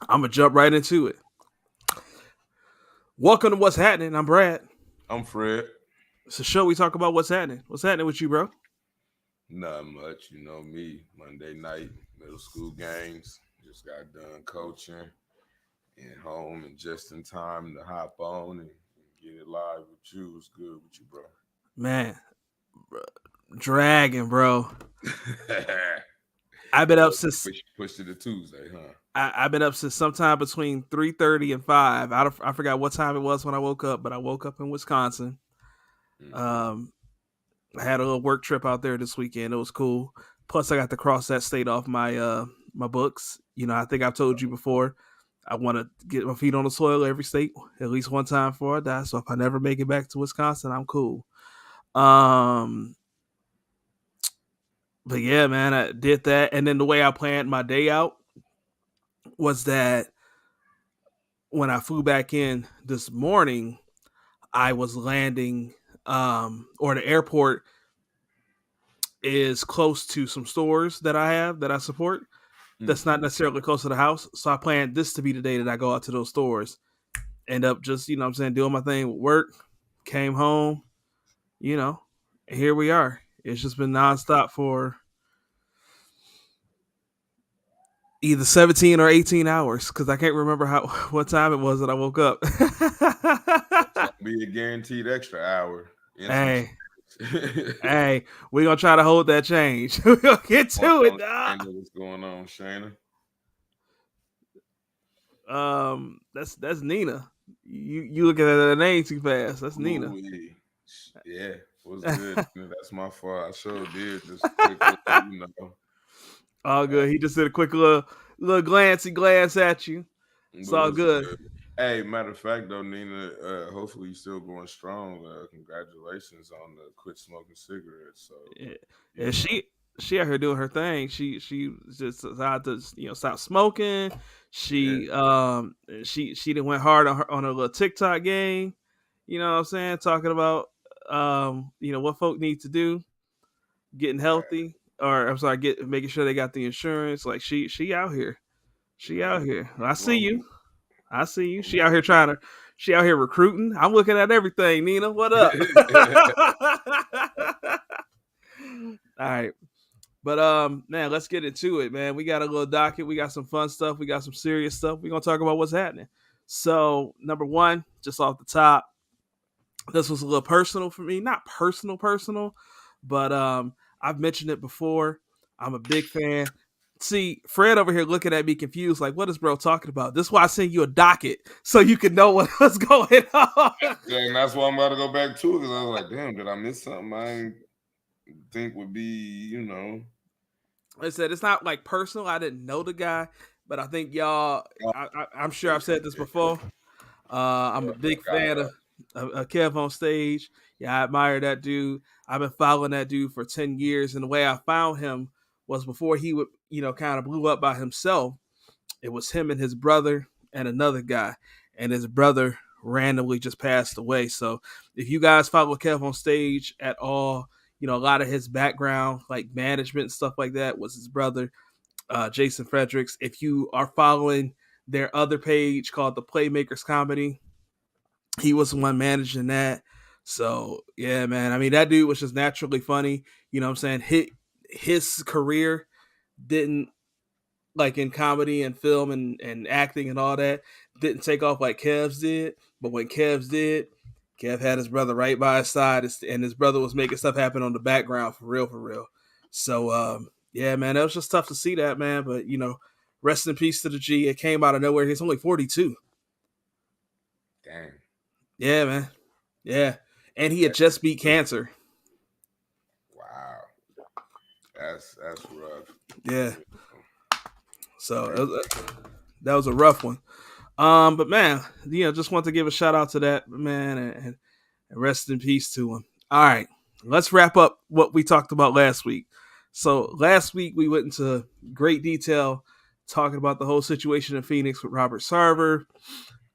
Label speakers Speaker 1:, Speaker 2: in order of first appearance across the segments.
Speaker 1: I'm gonna jump right into it. Welcome to What's Happening. I'm Brad.
Speaker 2: I'm Fred.
Speaker 1: It's a show we talk about what's happening. What's happening with you, bro?
Speaker 2: Not much, you know me. Monday night, middle school games. Just got done coaching and home and just in time to hop on and get it live with you. What's good with you, bro?
Speaker 1: Man, dragging, bro. I've been
Speaker 2: So
Speaker 1: up since
Speaker 2: push it to Tuesday, huh?
Speaker 1: I've been up since sometime between 3:30 and 5. I forgot what time it was when I woke up, but I woke up in Wisconsin.
Speaker 2: Mm-hmm.
Speaker 1: Um, I had a little work trip out there this weekend. It was cool. Plus, I got to cross that state off my books. I think I've told you before. I want to get my feet on the soil every state at least one time before I die. So if I never make it back to Wisconsin, I'm cool. Um, but yeah, man, I did that, and then the way I planned my day out was that when I flew back in this morning, I was landing, or the airport is close to some stores that I have that I support. That's not
Speaker 2: Mm-hmm.
Speaker 1: necessarily close to the house. So I planned this to be the day that I go out to those stores. End up just, what I'm saying, doing my thing with work, came home, you know, and here we are. It's just been nonstop for either 17 or 18 hours because I can't remember how what time it was that I woke up.
Speaker 2: It's gonna be a guaranteed extra hour and some
Speaker 1: hey,
Speaker 2: change.
Speaker 1: hey, we're gonna try to hold that change. We're gonna get
Speaker 2: What's
Speaker 1: to
Speaker 2: going
Speaker 1: it,
Speaker 2: on,
Speaker 1: dog.
Speaker 2: Shayna? What's going on, Shayna?
Speaker 1: That's Nina. You looking at that name too fast. That's Nina.
Speaker 2: Ooh, yeah. What's good? That's my fault. I sure did. Just quick little.
Speaker 1: All
Speaker 2: Uh,
Speaker 1: good. He just did a quick little glancy glance at you. It's
Speaker 2: but
Speaker 1: all
Speaker 2: what's
Speaker 1: good.
Speaker 2: good? Hey, matter of fact, though, Nina, hopefully you're still going strong. Congratulations on the quit smoking cigarettes. So,
Speaker 1: Yeah,
Speaker 2: you
Speaker 1: yeah,
Speaker 2: know,
Speaker 1: she out here doing her thing. She just decided to stop smoking.
Speaker 2: yeah,
Speaker 1: She didn't went hard on her little TikTok game. You know what I'm saying? Talking about what folk need to do, getting
Speaker 2: right.
Speaker 1: healthy, or I'm sorry, making sure they got the insurance. Like she out here. She out here. I see
Speaker 2: Wrong
Speaker 1: you.
Speaker 2: with
Speaker 1: I see you.
Speaker 2: wrong
Speaker 1: She out here trying to. She out here recruiting. I'm looking at everything, Nina. What up?
Speaker 2: with-
Speaker 1: All right. But man, let's get into it, man. We got a little docket. We got some fun stuff. We got some serious stuff. We're gonna talk about what's happening. So, number one, just off the top, this was a little personal for me. Not personal, but I've mentioned it before. I'm a big fan. See, Fred over here looking at me confused, like, what is bro talking about? This is why I send you a docket so you can know what's going on.
Speaker 2: and that's why I'm about to go back to it because I was like, damn, did I miss something I didn't think would be,
Speaker 1: I said it's not like personal. I didn't know the guy, but I think y'all.
Speaker 2: oh,
Speaker 1: I'm sure I've said this before. I'm a big fan of Kev on stage. Yeah, I admire that dude. I've been following that dude for 10 years. And the way I found him was before he would, kind of blew up by himself. It was him and his brother and another guy. And his brother randomly just passed away. So if you guys follow Kev on stage at all, a lot of his background, like management and stuff like that, was his brother, Jason Fredericks. If you are following their other page called the Playmakers Comedy, he was the one managing that. So yeah, man. I mean, that dude was just naturally funny. You know what I'm saying? His career didn't, like, in comedy and film and acting and all that, didn't take off like Kev's did. But when Kev's did, Kev had his brother right by his side, and his brother was making stuff happen on the background for real, for real. So yeah, man, that was just tough to see that, man. But rest in peace to the G. It came out of nowhere. He's only 42.
Speaker 2: dang.
Speaker 1: Yeah, man. Yeah, and he had
Speaker 2: That,
Speaker 1: just beat cancer.
Speaker 2: wow. That's rough.
Speaker 1: Yeah,
Speaker 2: You know,
Speaker 1: so
Speaker 2: pray for
Speaker 1: that was a rough one. But man, just want to give a shout out to that man, and rest in peace to him. All right, let's wrap up what we talked about last week. So last week we went into great detail talking about the whole situation in Phoenix with Robert Sarver.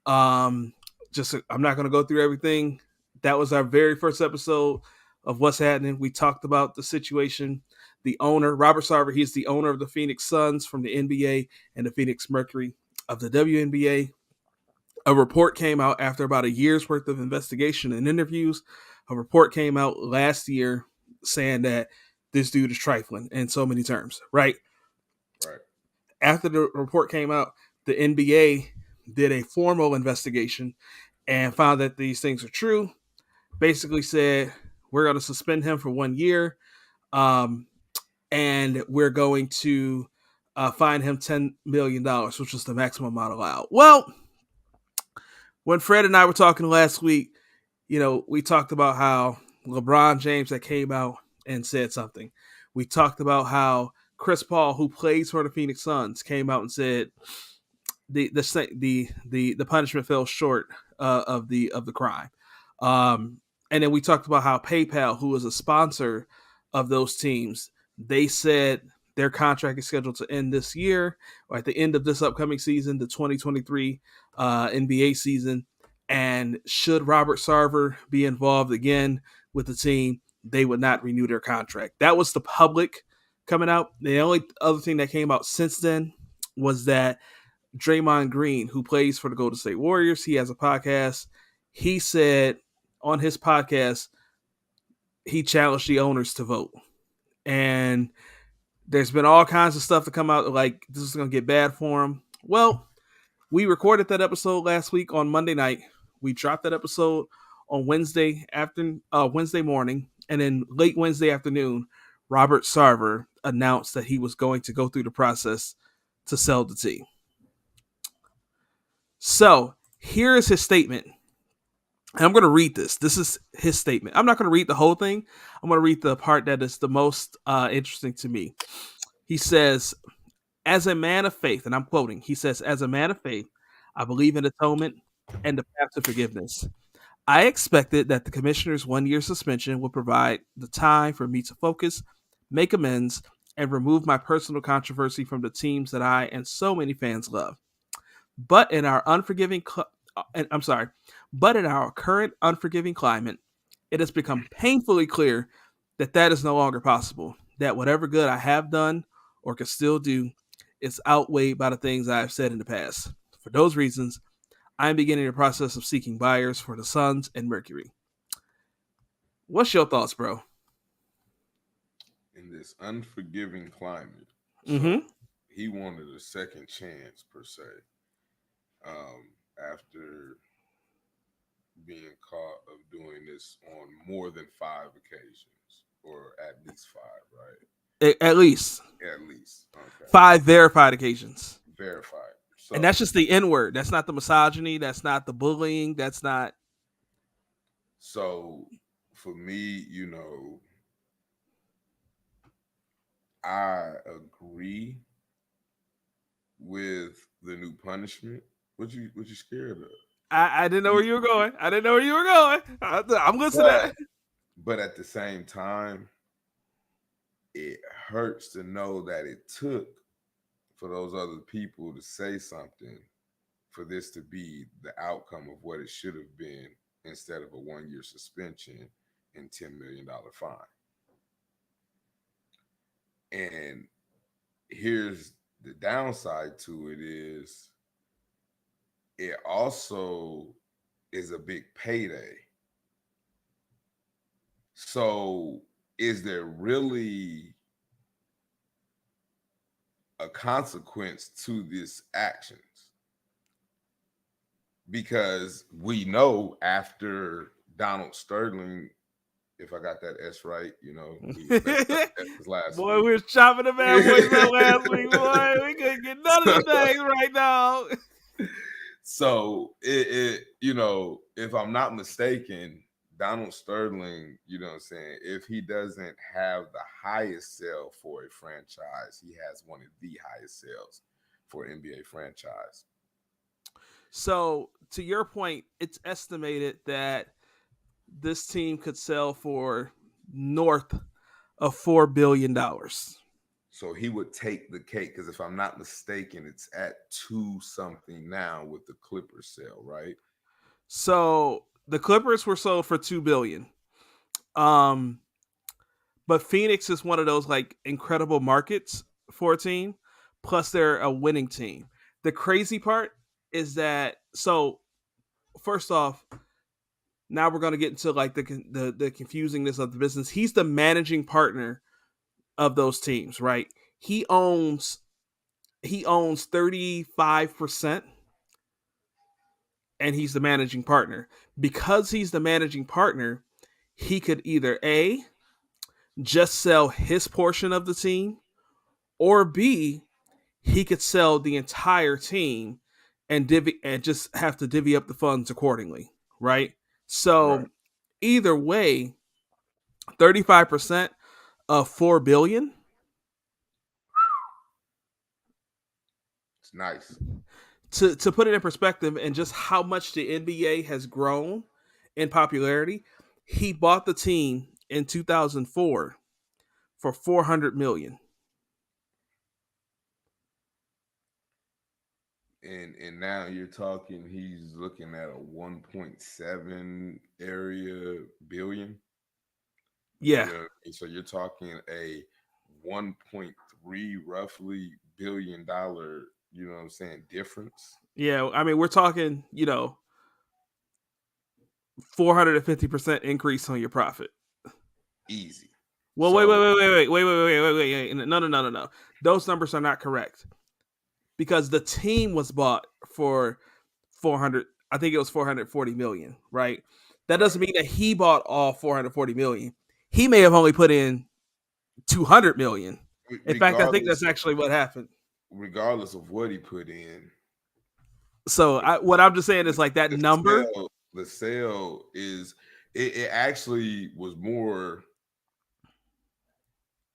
Speaker 1: Um, just I'm not going to go through everything. That was our very first episode of What's Happening. We talked about the situation. The owner, Robert Sarver, he's the owner of the Phoenix Suns from the NBA and the Phoenix Mercury. of the WNBA. A report came out after about a year's worth of investigation and interviews. A report came out last year saying that this dude is trifling in so many terms, right?
Speaker 2: Right.
Speaker 1: After the report came out, the NBA did a formal investigation and found that these things are true. Basically said, we're going to suspend him for 1 year, um, and we're going to fine him $10 million, which is the maximum amount allowed. Well, when Fred and I were talking last week, we talked about how LeBron James that came out and said something. We talked about how Chris Paul, who plays for the Phoenix Suns, came out and said the punishment fell short of the crime. And then we talked about how PayPal, who is a sponsor of those teams, they said their contract is scheduled to end this year or at the end of this upcoming season, the 2023 NBA season. And should Robert Sarver be involved again with the team, they would not renew their contract. That was the public coming out. The only other thing that came out since then was that Draymond Green, who plays for the Golden State Warriors, he has a podcast. He said on his podcast, he challenged the owners to vote. And there's been all kinds of stuff to come out like this is going to get bad for him. Well, we recorded that episode last week on Monday night. We dropped that episode on Wednesday morning, and then late Wednesday afternoon, Robert Sarver announced that he was going to go through the process to sell the team. So here is his statement. And I'm going to read this. This is his statement. I'm not going to read the whole thing. I'm going to read the part that is the most interesting to me. He says, as a man of faith, and I'm quoting, he says, as a man of faith, I believe in atonement and the path to forgiveness. I expected that the commissioner's 1-year suspension would provide the time for me to focus, make amends, and remove my personal controversy from the teams that I and so many fans love. But in our but in our current unforgiving climate, it has become painfully clear that is no longer possible. That whatever good I have done or can still do is outweighed by the things I have said in the past. For those reasons, I am beginning the process of seeking buyers for the Suns and Mercury. What's your thoughts, bro?
Speaker 2: In this unforgiving climate,
Speaker 1: Mm-hmm.
Speaker 2: he wanted a second chance per se. After being caught of doing this on more than 5 occasions, or at least 5, right?
Speaker 1: At least.
Speaker 2: At least. Okay.
Speaker 1: 5 verified occasions.
Speaker 2: Verified. So,
Speaker 1: and that's just the N word. That's not the misogyny. That's not the bullying. That's not.
Speaker 2: So for me, I agree with the new punishment. What you scared of?
Speaker 1: I didn't know where you were going. I'm listening to that.
Speaker 2: But at the same time, it hurts to know that it took for those other people to say something for this to be the outcome of what it should have been instead of a 1-year suspension and $10 million fine. And here's the downside to it is it also is a big payday. So is there really a consequence to this actions? Because we know after Donald Sterling, if I got that S right, last
Speaker 1: boy,
Speaker 2: week.
Speaker 1: we were chopping the bad boys up last week, boy. We couldn't get none of the things right now.
Speaker 2: So if I'm not mistaken, Donald Sterling, if he doesn't have the highest sale for a franchise, he has one of the highest sales for an NBA franchise.
Speaker 1: So to your point, it's estimated that this team could sell for north of $4 billion.
Speaker 2: So he would take the cake because if I'm not mistaken, it's at 2 something now with the Clippers sale, right?
Speaker 1: So the Clippers were sold for $2 billion. But Phoenix is one of those like incredible markets for a team. Plus, they're a winning team. The crazy part is that, so first off, now we're going to get into like the confusingness of the business. He's the managing partner of those teams, right? He owns 35%, and he's the managing partner. Because he's the managing partner, he could either A, just sell his portion of the team, or B, he could sell the entire team and just have to divvy up the funds accordingly, right?
Speaker 2: Right.
Speaker 1: So either way, 35% of 4 billion.
Speaker 2: It's nice.
Speaker 1: To put it in perspective and just how much the NBA has grown in popularity, he bought the team in 2004 for 400 million.
Speaker 2: And now you're talking he's looking at a 1.7 area billion.
Speaker 1: Yeah.
Speaker 2: You know, so you're talking a 1.3 roughly $1 billion, you know what I'm saying, difference.
Speaker 1: Yeah, I mean, we're talking, 450% increase on your profit.
Speaker 2: Easy.
Speaker 1: Well,
Speaker 2: So
Speaker 1: wait. No. Those numbers are not correct because the team was bought for 400. I think it was 440 million, right? That
Speaker 2: right.
Speaker 1: doesn't mean that he bought all 440 million. He may have only put in 200 million. In fact, I think
Speaker 2: Regardless
Speaker 1: that's actually what happened.
Speaker 2: regardless of what he put in,
Speaker 1: So what I'm just saying is like that
Speaker 2: the
Speaker 1: number.
Speaker 2: sale is it actually was more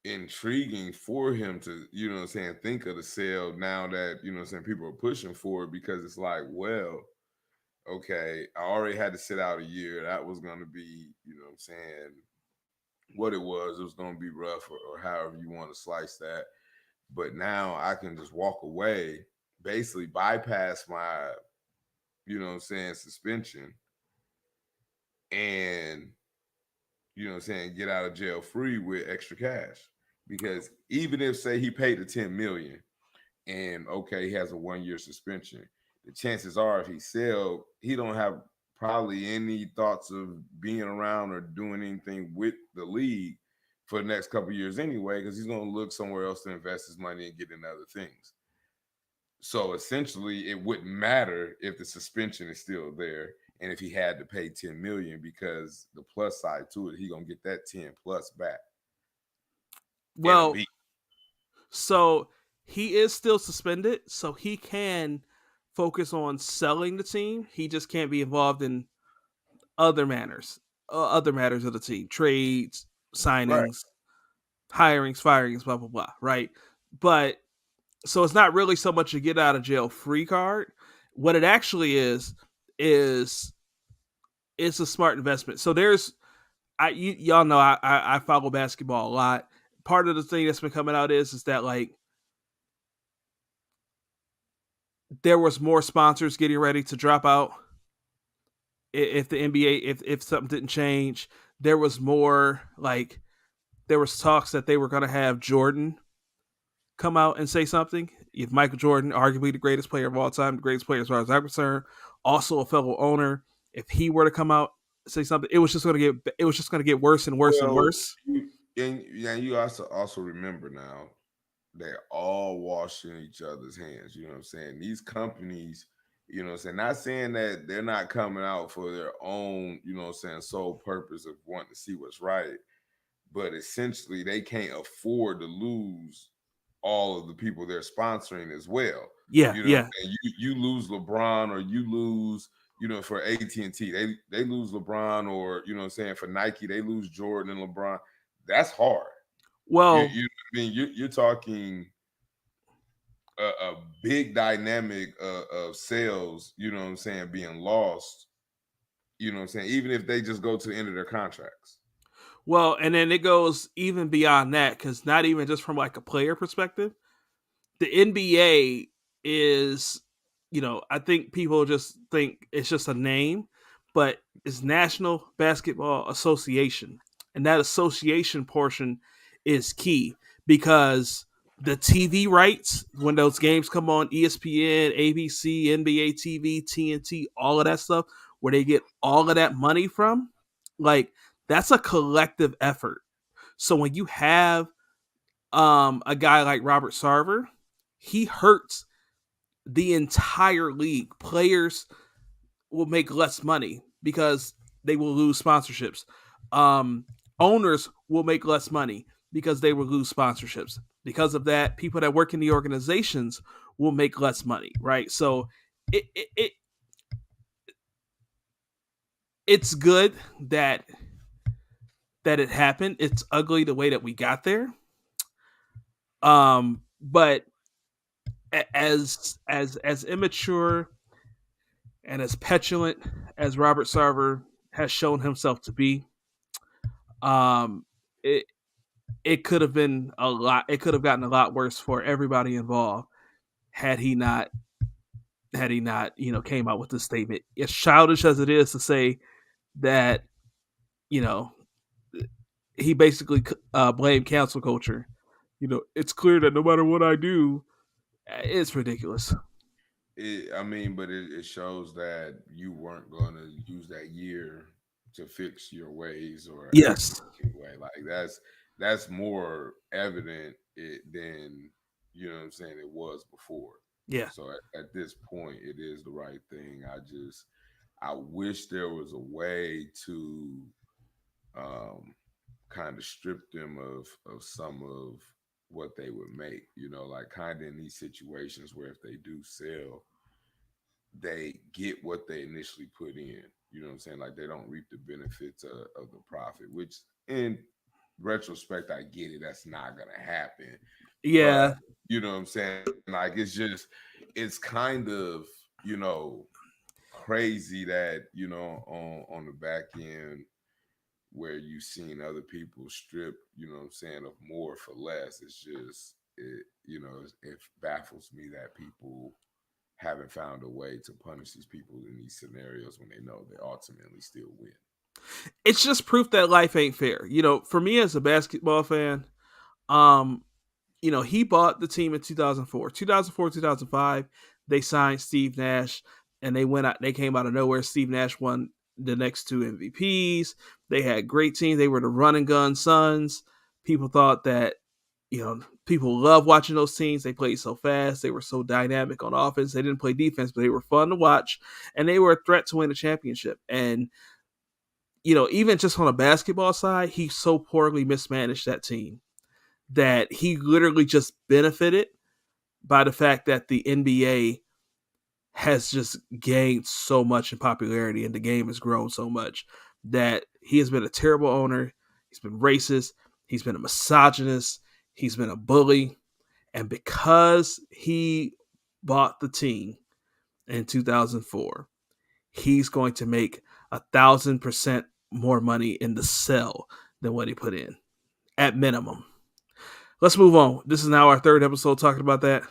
Speaker 2: intriguing for him to, you know what I'm saying, think of the sale now that, you know what I'm saying, people are pushing for it because it's like, well, okay, I already had to sit out a year. That was going to be, you know what I'm saying, what it was. It was going to be rough or however you want to slice that. But now I can just walk away, basically bypass my, you know what I'm saying, suspension and, you know what I'm saying, get out of jail free with extra cash. Because even if, say, he paid the 10 million and okay, he has a 1 year suspension, the chances are if he sell, he don't have probably any thoughts of being around or doing anything with the league for the next couple of years anyway, because he's going to look somewhere else to invest his money and get into other things. So essentially, it wouldn't matter if the suspension is still there and if he had to pay 10 million, because the plus side to it, he gonna get that 10 plus back in a
Speaker 1: Well,
Speaker 2: beat.
Speaker 1: so he is still suspended, so he can focus on selling the team. He just can't be involved in other other matters of the team, trades,
Speaker 2: Right.
Speaker 1: signings, hirings, firings, blah blah blah. Right, but so it's not really so much a get out of jail free card. What it actually is it's a smart investment. So there's y'all know I follow basketball a lot. Part of the thing that's been coming out is that like there was more sponsors getting ready to drop out if the NBA if something didn't change. There was more like there was talks that they were going to have Jordan come out and say something. If Michael Jordan, arguably the greatest player of all time, the greatest player as far as I'm concerned, also a fellow owner, if he were to come out and say something, it was just going to get worse and worse and
Speaker 2: Well,
Speaker 1: worse.
Speaker 2: you also remember now they're all washing each other's hands. You know what I'm saying? These companies, you know what I'm saying, not saying that they're not coming out for their own, you know what I'm saying, sole purpose of wanting to see what's right, but essentially they can't afford to lose all of the people they're sponsoring as well.
Speaker 1: Yeah,
Speaker 2: You know what
Speaker 1: yeah.
Speaker 2: I'm saying? You lose LeBron, or you lose, you know, for AT&T, they lose LeBron, or you know what I'm saying, for Nike, they lose Jordan and LeBron. That's hard.
Speaker 1: Well,
Speaker 2: You're talking a big dynamic of sales, you know what I'm saying, being lost, you know what I'm saying, even if they just go to the end of their contracts.
Speaker 1: well, and then it goes even beyond that because not even just from like a player perspective, the NBA is, I think people just think it's just a name, but it's National Basketball Association. And that association portion is key because the TV rights when those games come on ESPN, ABC, NBA TV, TNT, all of that stuff, where they get all of that money from, like that's a collective effort. So when you have a guy like Robert Sarver, he hurts the entire league. Players will make less money because they will lose sponsorships. Um, Owners will make less money because they will lose sponsorships. Because of that, people that work in the organizations will make less money, right? So it it's good that it happened. It's ugly the way that we got there. But as immature and as petulant as Robert Sarver has shown himself to be, um, it it could have been a lot. It could have gotten a lot worse for everybody involved had he not came out with this statement. As childish as it is to say that, you know, he basically blamed cancel culture. It's clear that no matter what I do, it's ridiculous.
Speaker 2: I mean, but it shows that you weren't going to use that year to fix your ways or act
Speaker 1: Yes.
Speaker 2: a way. Like that's more evident than you know what I'm saying it was before.
Speaker 1: Yeah.
Speaker 2: So at this point, it is the right thing. I wish there was a way to um, kind of strip them of some of what they would make. Like kind of in these situations where if they do sell, they get what they initially put in. You know what I'm saying? Like they don't reap the benefits of the profit, which in retrospect, I get it. That's not going to happen. But
Speaker 1: Yeah.
Speaker 2: you know what I'm saying? Like it's kind of, crazy that, on the back end where you've seen other people strip, what I'm saying, of more for less. It's just, it baffles me that people haven't found a way to punish these people in these scenarios when they know they ultimately still win.
Speaker 1: It's just proof that life ain't fair. For me as a basketball fan, um, he bought the team in 2004. 2004, 2005, they signed Steve Nash and they went out, they came out of nowhere. Steve Nash won the next two MVPs. They had great teams. They were the run and gun Suns. People thought that, people love watching those teams. They played so fast. They were so dynamic on offense. They didn't play defense, but they were fun to watch and they were a threat to win a championship. And, even just on a basketball side, he so poorly mismanaged that team that he literally just benefited by the fact that the NBA has just gained so much in popularity and the game has grown so much that he has been a terrible owner. He's been racist. He's been a misogynist. He's been a bully. And because he bought the team in 2004, he's going to make 1,000% more money in the sell than what he put in at minimum. Let's move on. This is now our third episode talking about that.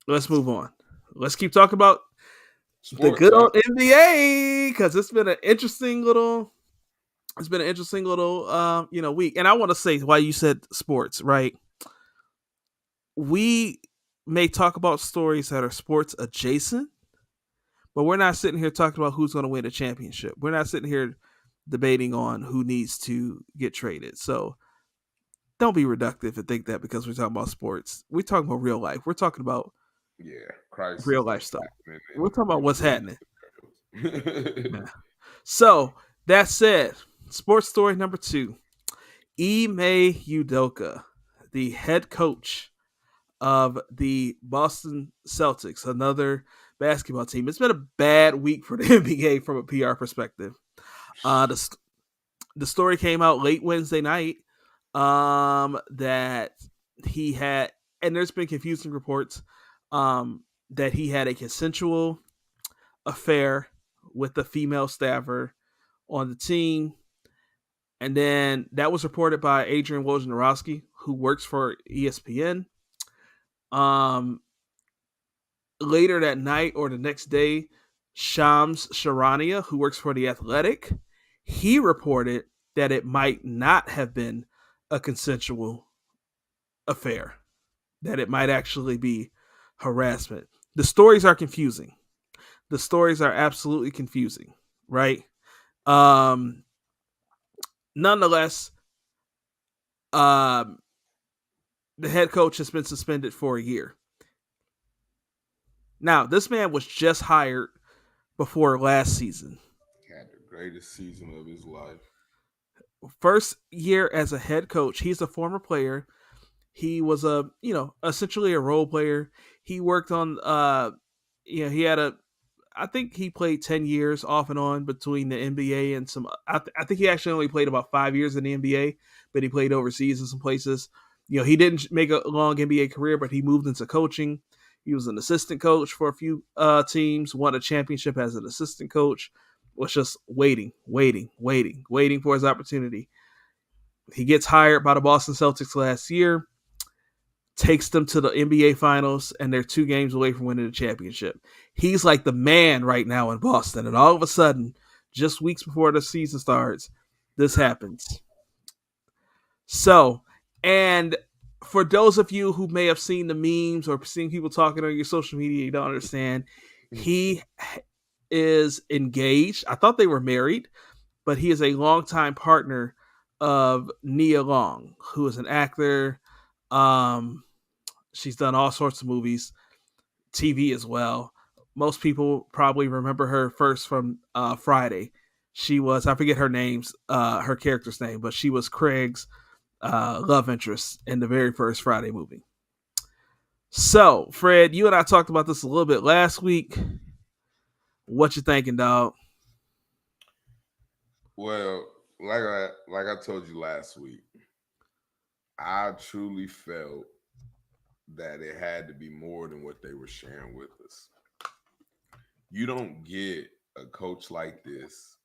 Speaker 1: Let's move on. Let's keep talking about
Speaker 2: Sports,
Speaker 1: the good old NBA because it's been an interesting little week. And I want to say why you said sports, right? We may talk about stories that are sports adjacent, but we're not sitting here talking about who's going to win a championship. We're not sitting here debating on who needs to get traded. So don't be reductive and think that because we're talking about sports. We're talking about real life. We're talking about real life stuff. We're talking about what's happening. Yeah. So that said, sports story number 2. Ime Udoka, the head coach of the Boston Celtics, another basketball team. It's been a bad week for the NBA from a PR perspective. The story came out late Wednesday night that he had, and there's been confusing reports that he had a consensual affair with the female staffer on the team. And then that was reported by Adrian Wojnarowski, who works for ESPN. Later that night or the next day, Shams Charania, who works for The Athletic, he reported that it might not have been a consensual affair, that it might actually be harassment. The stories are confusing. The stories are absolutely confusing, right? Um, Nonetheless, um, the head coach has been suspended for a year. Now, this man was just hired before last season.
Speaker 2: Had the greatest season of his life.
Speaker 1: First year as a head coach. He's a former player. He was essentially a role player. He worked on he had a I think he played 10 years off and on between the NBA and some. I think he actually only played about 5 years in the NBA, but he played overseas in some places. He didn't make a long NBA career, but he moved into coaching. He was an assistant coach for a few teams, won a championship as an assistant coach, was just waiting for his opportunity. He gets hired by the Boston Celtics last year, takes them to the NBA Finals, and they're 2 games away from winning the championship. He's like the man right now in Boston, and all of a sudden, just weeks before the season starts, this happens. So, and for those of you who may have seen the memes or seen people talking on your social media, you don't understand. He is engaged. I thought they were married, but he is a longtime partner of Nia Long, who is an actor. She's done all sorts of movies, TV as well. Most people probably remember her first from Friday. She was, I forget her character's name, but she was Craig's love interest in the very first Friday movie. So, Fred, you and I talked about this a little bit last week. What you thinking, dog?
Speaker 2: Well, like I told you last week, I truly felt that it had to be more than what they were sharing with us. You don't get a coach like this,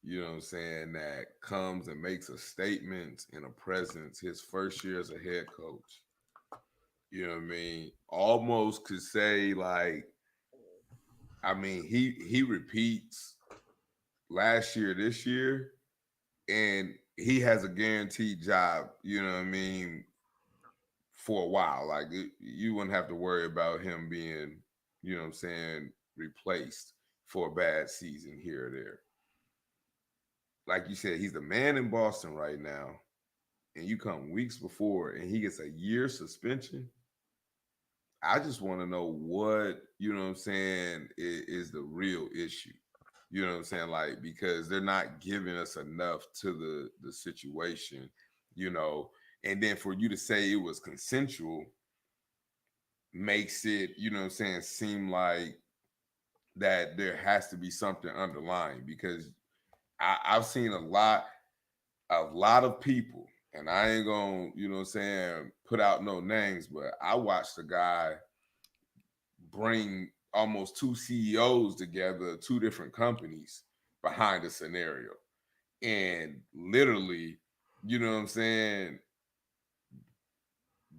Speaker 2: you know what I'm saying, that comes and makes a statement and a presence his first year as a head coach. You know what I mean? Almost could say like, I mean, he repeats last year, this year, and he has a guaranteed job, you know what I mean, for a while. Like you wouldn't have to worry about him being, you know what I'm saying, replaced for a bad season here or there. Like you said, he's the man in Boston right now, and you come weeks before and he gets a year suspension. I just want to know what, you know what I'm saying, is the real issue. You know what I'm saying? Like, because they're not giving us enough to the situation, you know. And then for you to say it was consensual makes it, you know what I'm saying, seem like that there has to be something underlying, because I've seen a lot of people, and I ain't gonna, you know what I'm saying, put out no names, but I watched a guy bring almost 2 CEOs together, 2 different companies behind a scenario. And literally, you know what I'm saying,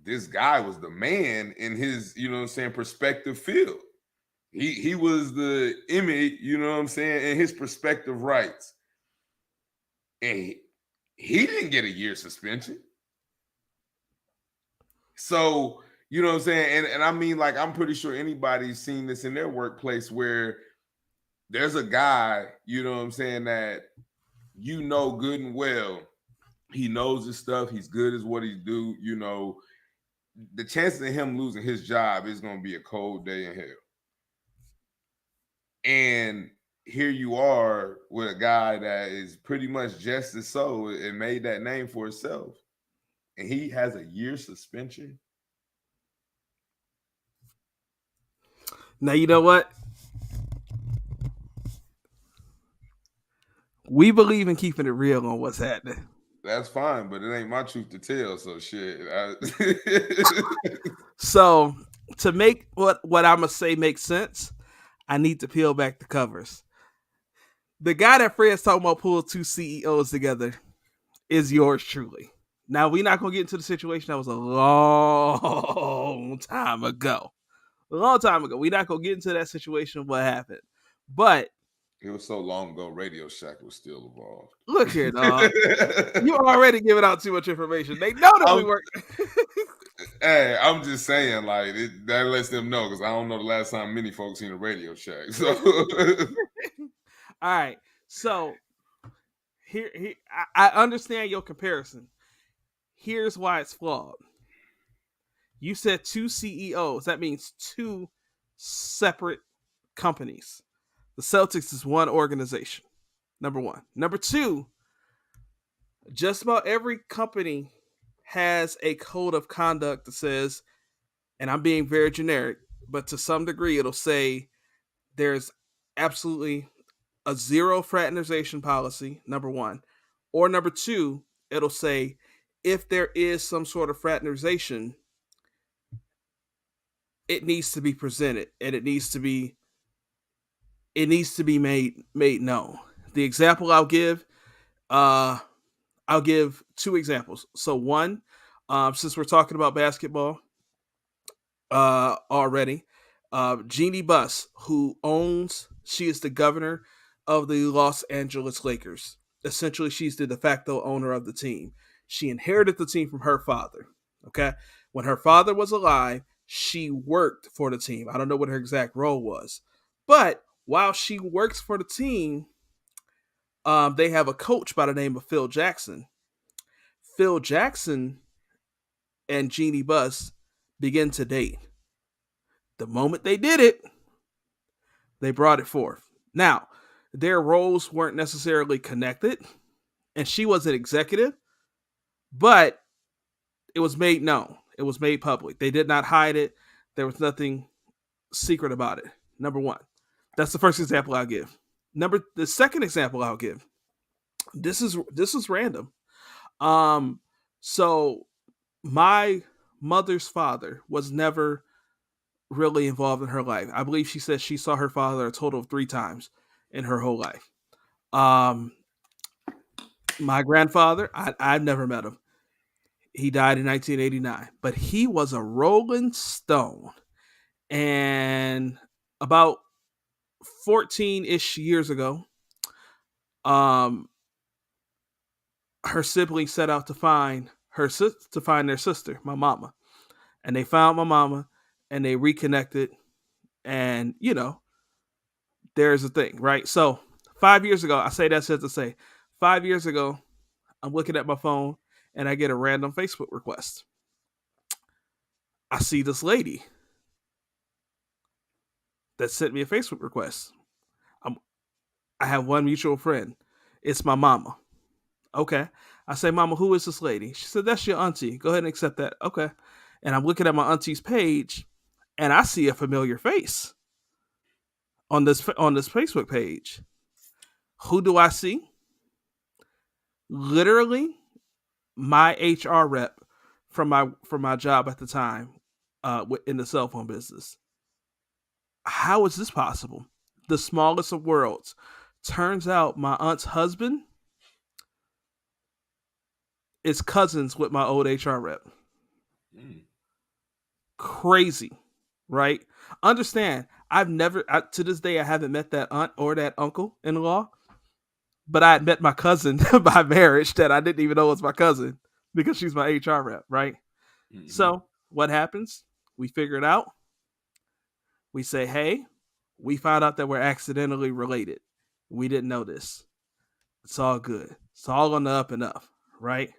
Speaker 2: this guy was the man in his, you know what I'm saying, perspective field. He was the image, you know what I'm saying, in his perspective rights. And he didn't get a year suspension. So, you know what I'm saying? And I mean, like, I'm pretty sure anybody's seen this in their workplace where there's a guy, you know what I'm saying, that you know good and well, he knows his stuff, he's good as what he do, you know, the chances of him losing his job is going to be a cold day in hell. And here you are with a guy that is pretty much just as so and made that name for himself. And he has a year suspension.
Speaker 1: Now, you know what? We believe in keeping it real on what's happening.
Speaker 2: That's fine, but it ain't my truth to tell. So shit.
Speaker 1: So to make what I'm gonna say make sense, I need to peel back the covers. The guy that Fred's talking about pulled 2 CEOs together is yours truly. Now we're not gonna get into the situation that was a long time ago. A long time ago. We're not gonna get into that situation. What happened? But
Speaker 2: It was so long ago, Radio Shack was still
Speaker 1: Look here, dog.
Speaker 2: evolved.
Speaker 1: You already giving out too much information. They know that we
Speaker 2: I'm,
Speaker 1: work.
Speaker 2: hey, I'm just saying, like that lets them know because I don't know the last time many folks seen a Radio Shack. So
Speaker 1: All right. So I understand your comparison. Here's why it's flawed. You said two CEOs. That means two separate companies. The Celtics is one organization. Number one. Number two, just about every company has a code of conduct that says, and I'm being very generic, but to some degree it'll say there's absolutely a zero fraternization policy, number one. Or number two, it'll say if there is some sort of fraternization, it needs to be presented and it needs to be made known. The example uh I'll give two examples. So one, since we're talking about basketball already, Jeannie Buss, she is the governor of the Los Angeles Lakers. Essentially, she's the de facto owner of the team. She inherited the team from her father. Okay, when her father was alive, she worked for the team. I don't know what her exact role was, but while she works for the team, they have a coach by the name of Phil Jackson. Phil Jackson and Jeannie Buss begin to date. The moment they did it, they brought it forth. Now, their roles weren't necessarily connected, and she was an executive, but it was made known. It was made public. They did not hide it. There was nothing secret about it. Number one. That's the first example I'll give. The second example I'll give. This is random. Um, so my mother's father was never really involved in her life. I believe she said she saw her father a total of 3 times in her whole life. Um, my grandfather, I've never met him. He died in 1989, but he was a Rolling Stone. And about 14-ish years ago, um, her siblings set out to find their sister, my mama, and they found my mama, and they reconnected, and there's a thing, right? So 5 years ago, I say that to say, 5 years ago, I'm looking at my phone and I get a random Facebook request. I see this lady that sent me a Facebook request. I'm, I have one mutual friend. It's my mama. Okay. I say, Mama, who is this lady? She said, that's your auntie. Go ahead and accept that. Okay. And I'm looking at my auntie's page and I see a familiar face on this Facebook page. Who do I see? Literally my HR rep from my job at the time in the cell phone business. How is this possible? The smallest of worlds. Turns out my aunt's husband is cousins with my old HR rep.
Speaker 2: Mm.
Speaker 1: Crazy, right? Understand, to this day, I haven't met that aunt or that uncle in law, but I had met my cousin by marriage that I didn't even know was my cousin because she's my HR rep, right?
Speaker 2: Mm-hmm.
Speaker 1: So what happens? We figure it out. We say, hey, we found out that we're accidentally related. We didn't know this. It's all good. It's all on the up and up, right?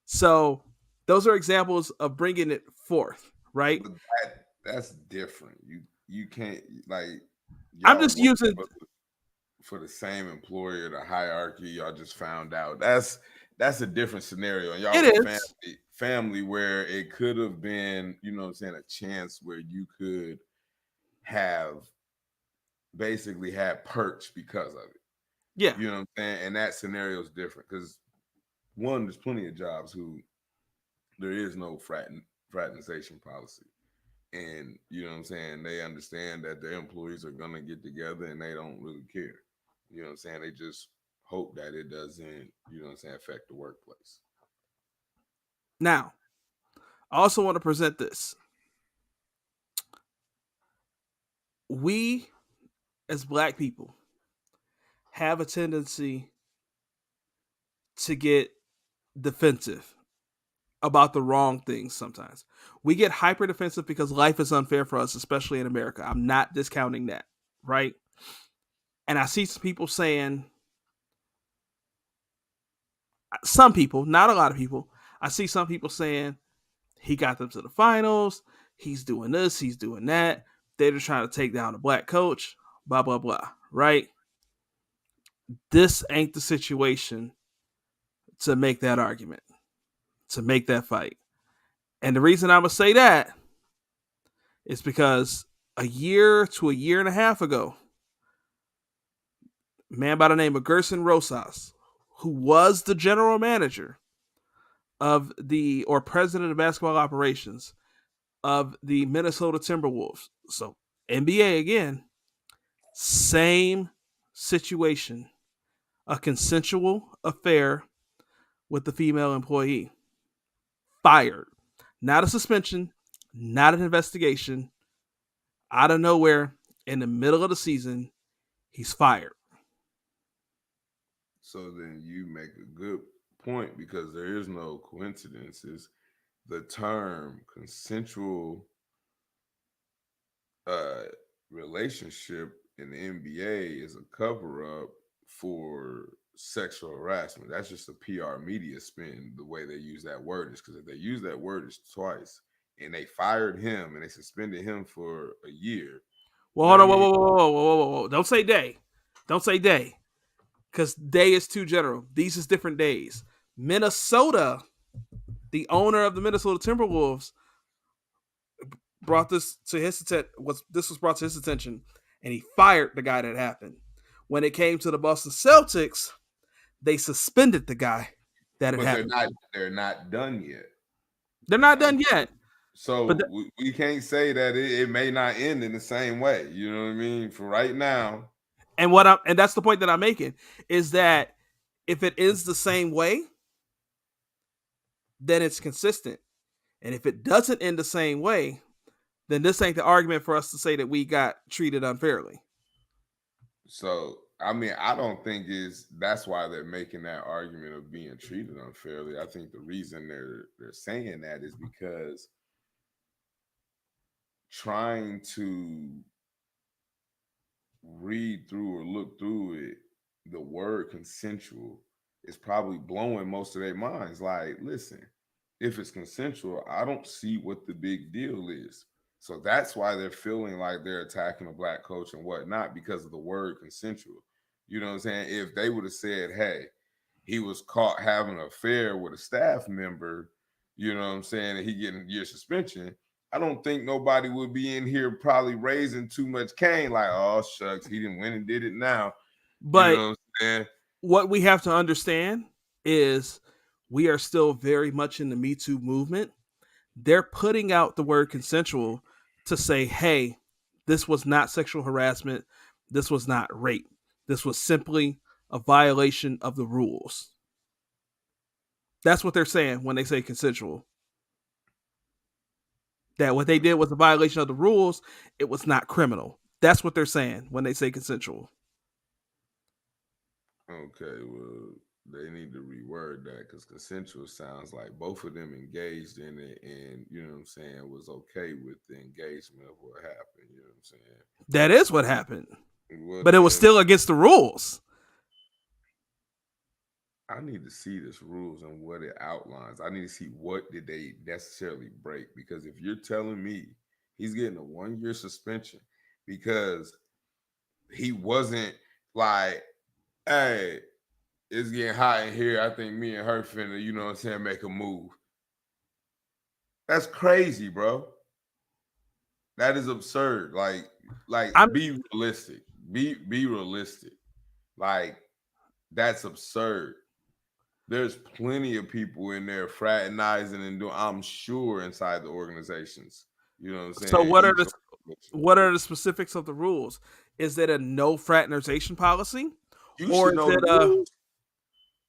Speaker 1: So those are examples of bringing it forth, right?
Speaker 2: But that's different. You can't like
Speaker 1: I'm
Speaker 2: y'all
Speaker 1: just
Speaker 2: work
Speaker 1: using.
Speaker 2: for the same employer, the hierarchy. Y'all just found out. That's a different scenario. And y'all
Speaker 1: It
Speaker 2: a
Speaker 1: is.
Speaker 2: family where it could have been, you know what I'm saying, a chance where you could have basically had perks because of it.
Speaker 1: Yeah.
Speaker 2: You know what I'm saying? And that scenario is different because one, there's plenty of jobs who there is no fraternization policy. And you know what I'm saying? They understand that their employees are gonna get together and they don't really care. You know what I'm saying? They just hope that it doesn't, you know what I'm saying, affect the workplace.
Speaker 1: Now, I also want to present this. We, as black people, have a tendency to get defensive about the wrong things sometimes. We get hyper defensive because life is unfair for us, especially in America. I'm not discounting that, right? And I see some people, not a lot of people, I see some people saying he got them to the finals, he's doing this, he's doing that. They're just trying to take down the black coach, blah, blah, blah, right? This ain't the situation to make that argument, to make that fight. And the reason I'm going to say that is because a year to a year and a half ago, a man by the name of Gerson Rosas, who was the general manager of the, or president of basketball operations of the Minnesota Timberwolves. So NBA again, same situation, a consensual affair with the female employee. Fired. Not a suspension, not an investigation. Out of nowhere, in the middle of the season, he's fired.
Speaker 2: So then you make a good point because there is no coincidences. The term consensual uh, relationship in the NBA is a cover up for sexual harassment. That's just a PR media spin. The way they use that word is because if they use that word twice and they fired him and they suspended him for a year,
Speaker 1: Well,
Speaker 2: let
Speaker 1: hold on,
Speaker 2: me.
Speaker 1: whoa. Don't say day. Don't say day. Because day is too general. These is different days. Minnesota, the owner of the Minnesota Timberwolves, brought this to his attention. This was brought to his attention, and he fired the guy that happened. When it came to the Boston Celtics, they suspended the guy that had
Speaker 2: But they're
Speaker 1: happened.
Speaker 2: not. They're not done yet.
Speaker 1: They're not
Speaker 2: I'm,
Speaker 1: done yet. But
Speaker 2: so we can't say that it may not end in the same way. You know what I mean? For right now,
Speaker 1: and that's the point that I'm making is that if it ends the same way, then it's consistent. And if it doesn't end the same way, then this ain't the argument for us to say that we got treated unfairly.
Speaker 2: so I mean, I don't think is that's why they're making that argument of being treated unfairly. I think the reason they're saying that is because trying to read through or look through it, the word consensual is probably blowing most of their minds. Like, listen, if it's consensual, I don't see what the big deal is. So that's why they're feeling like they're attacking a black coach and whatnot because of the word consensual. You know what I'm saying? If they would have said, hey, he was caught having an affair with a staff member, you know what I'm saying, and he getting a year suspension, I don't think nobody would be in here probably raising too much cane, like, oh shucks, he didn't win and did it now. You
Speaker 1: But
Speaker 2: know what I'm saying?
Speaker 1: what we have to understand is we are still very much in the Me Too movement. They're putting out the word consensual to say, hey, this was not sexual harassment. This was not rape. This was simply a violation of the rules. That's what they're saying when they say consensual. That what they did was a violation of the rules. It was not criminal. That's what they're saying when they say consensual.
Speaker 2: Okay, well, they need to reword that because consensual sounds like both of them engaged in it and, you know what I'm saying, was okay with the engagement of what happened. You know what I'm saying?
Speaker 1: That is what happened.
Speaker 2: Well,
Speaker 1: But it was
Speaker 2: then
Speaker 1: still against the rules.
Speaker 2: I need to see this rules and what it outlines. I need to see what did they necessarily break because if you're telling me he's getting a 1 year suspension because he wasn't like, hey, it's getting hot in here. I think me and her finna, you know what I'm saying, make a move. That's crazy, bro. That is absurd. Like
Speaker 1: I'm
Speaker 2: be realistic. Be realistic. Like that's absurd. There's plenty of people in there fraternizing and doing, I'm sure, inside the organizations. You know what I'm
Speaker 1: so
Speaker 2: saying? Each organization.
Speaker 1: what are the specifics of the rules? Is it a no fraternization policy?
Speaker 2: You
Speaker 1: Or
Speaker 2: should
Speaker 1: is
Speaker 2: know the
Speaker 1: it
Speaker 2: rules.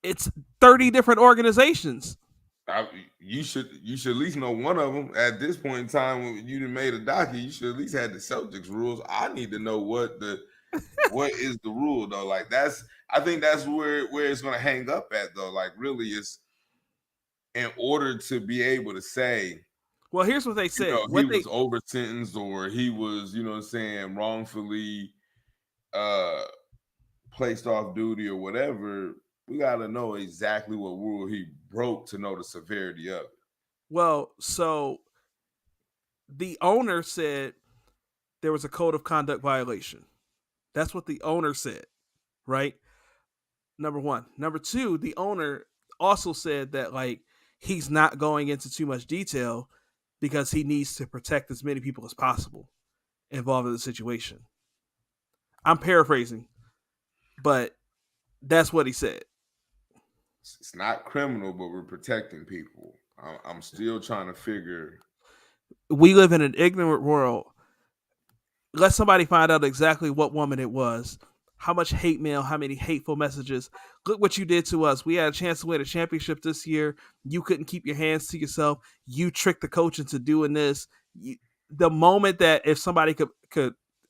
Speaker 1: it's 30 different organizations?
Speaker 2: I, you should at least know one of them at this point in time when you done made a docket. You should at least have the Celtics rules. I need to know what the What is the rule though? Like that's I think that's where it's gonna hang up at though. Like really, it's in order to be able to say,
Speaker 1: Well, here's what they said.
Speaker 2: he
Speaker 1: What
Speaker 2: was
Speaker 1: they
Speaker 2: over sentenced or he was, what I'm saying, wrongfully uh placed off duty or whatever. We gotta know exactly what rule he broke to know the severity of it.
Speaker 1: well, so the owner said there was a code of conduct violation. That's what the owner said, right? Number one. Number two, the owner also said that like he's not going into too much detail because he needs to protect as many people as possible involved in the situation. I'm paraphrasing, but that's what he said.
Speaker 2: It's not criminal, but we're protecting people. I'm still trying to figure.
Speaker 1: We live in an ignorant world. Let somebody find out exactly what woman it was, how much hate mail, how many hateful messages. Look what you did to us. We had a chance to win a championship this year. You couldn't keep your hands to yourself. You tricked the coach into doing this. The moment that if somebody could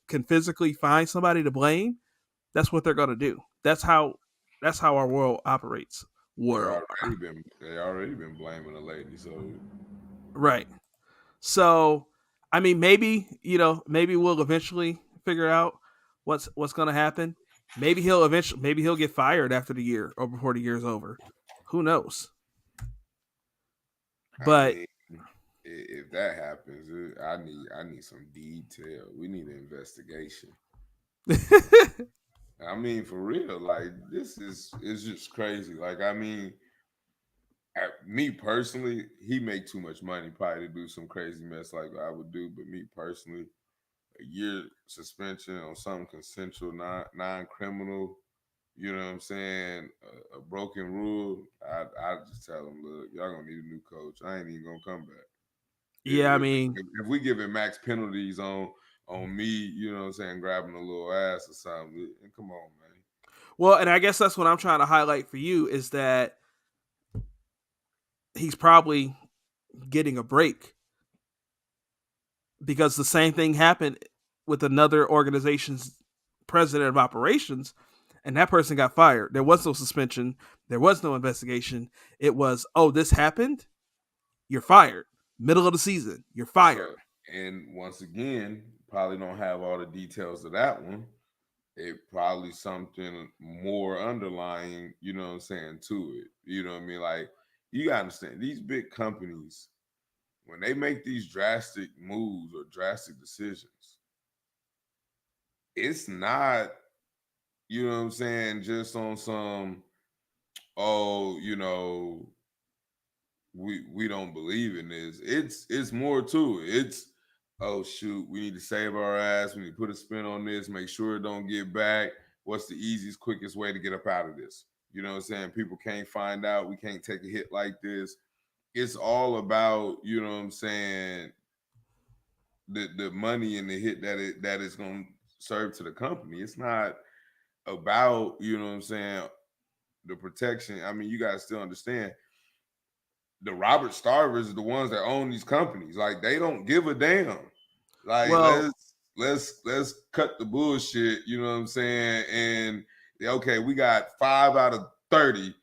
Speaker 1: can physically find somebody to blame, that's what they're gonna do. That's how our world operates. World,
Speaker 2: They already been blaming the lady. So
Speaker 1: right? So, I mean, maybe we'll eventually figure out what's going to happen. Maybe he'll get fired after the year or before the year's over. Who knows?
Speaker 2: I
Speaker 1: But
Speaker 2: mean, if that happens, I need some detail. We need an investigation. I mean, for real, like this is just crazy. Like, I mean, me personally, he make too much money probably to do some crazy mess like I would do. But me personally, a year suspension on something consensual, non criminal. You know what I'm saying? A broken rule. I just tell them, look, y'all gonna need a new coach. I ain't even gonna come back.
Speaker 1: yeah, I
Speaker 2: If,
Speaker 1: mean,
Speaker 2: if we giving max penalties on me, you know what I'm saying, grabbing a little ass or something, come on, man.
Speaker 1: well, and I guess that's what I'm trying to highlight for you is that he's probably getting a break because the same thing happened with another organization's president of operations, and that person got fired. There was no suspension, there was no investigation. It was, oh, this happened, you're fired. Middle of the season, you're fired.
Speaker 2: So, and once again, probably don't have all the details of that one. It probably something more underlying, you know what I'm saying, to it. You know what I mean? Like, you gotta understand, these big companies, when they make these drastic moves or drastic decisions, it's not, you know what I'm saying, just on some, oh, we don't believe in this. It's more to it. It's, oh shoot, we need to save our ass. We need to put a spin on this, make sure it don't get back. What's the easiest, quickest way to get up out of this? You know what I'm saying? People can't find out. We can't take a hit like this. It's all about, you know what I'm saying, the money and the hit that it's gonna serve to the company. It's not about, you know what I'm saying, the protection. I mean, you gotta still understand the Robert Starvers are the ones that own these companies. Like they don't give a damn. Like
Speaker 1: Well,
Speaker 2: let's cut the bullshit. You know what I'm saying? And okay, we got 5 out of 30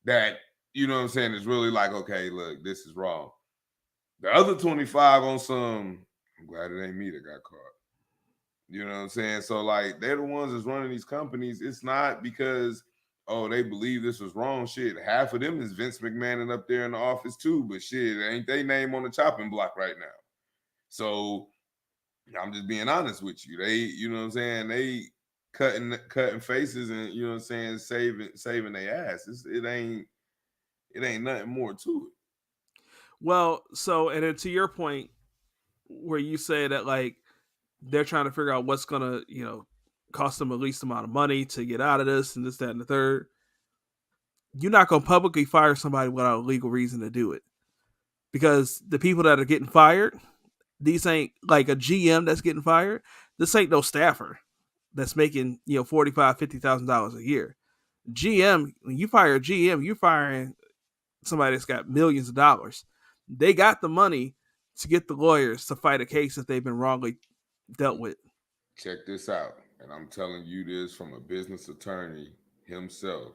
Speaker 2: that, you know what I'm saying, is really like, okay, look, this is wrong. The other 25 on some, I'm glad it ain't me that got caught. You know what I'm saying? So like they're the ones that's running these companies. It's not because, oh, they believe this was wrong. Shit, half of them is Vince McMahon and up there in the office too. But shit, ain't they name on the chopping block right now? So I'm just being honest with you. They, you know what I'm saying, they cutting faces and, you know what I'm saying, saving their ass. It ain't nothing more to it.
Speaker 1: so and then to your point where you say that like they're trying to figure out what's gonna cost them the least amount of money to get out of this and this, that, and the third. You're not gonna publicly fire somebody without a legal reason to do it because the people that are getting fired, these ain't like a GM that's getting fired. This ain't no staffer that's making $45,000-$50,000 a year. GM, when you fire a GM, you're firing somebody that's got millions of dollars. They got the money to get the lawyers to fight a case that they've been wrongly dealt with.
Speaker 2: Check this out. And I'm telling you this from a business attorney himself.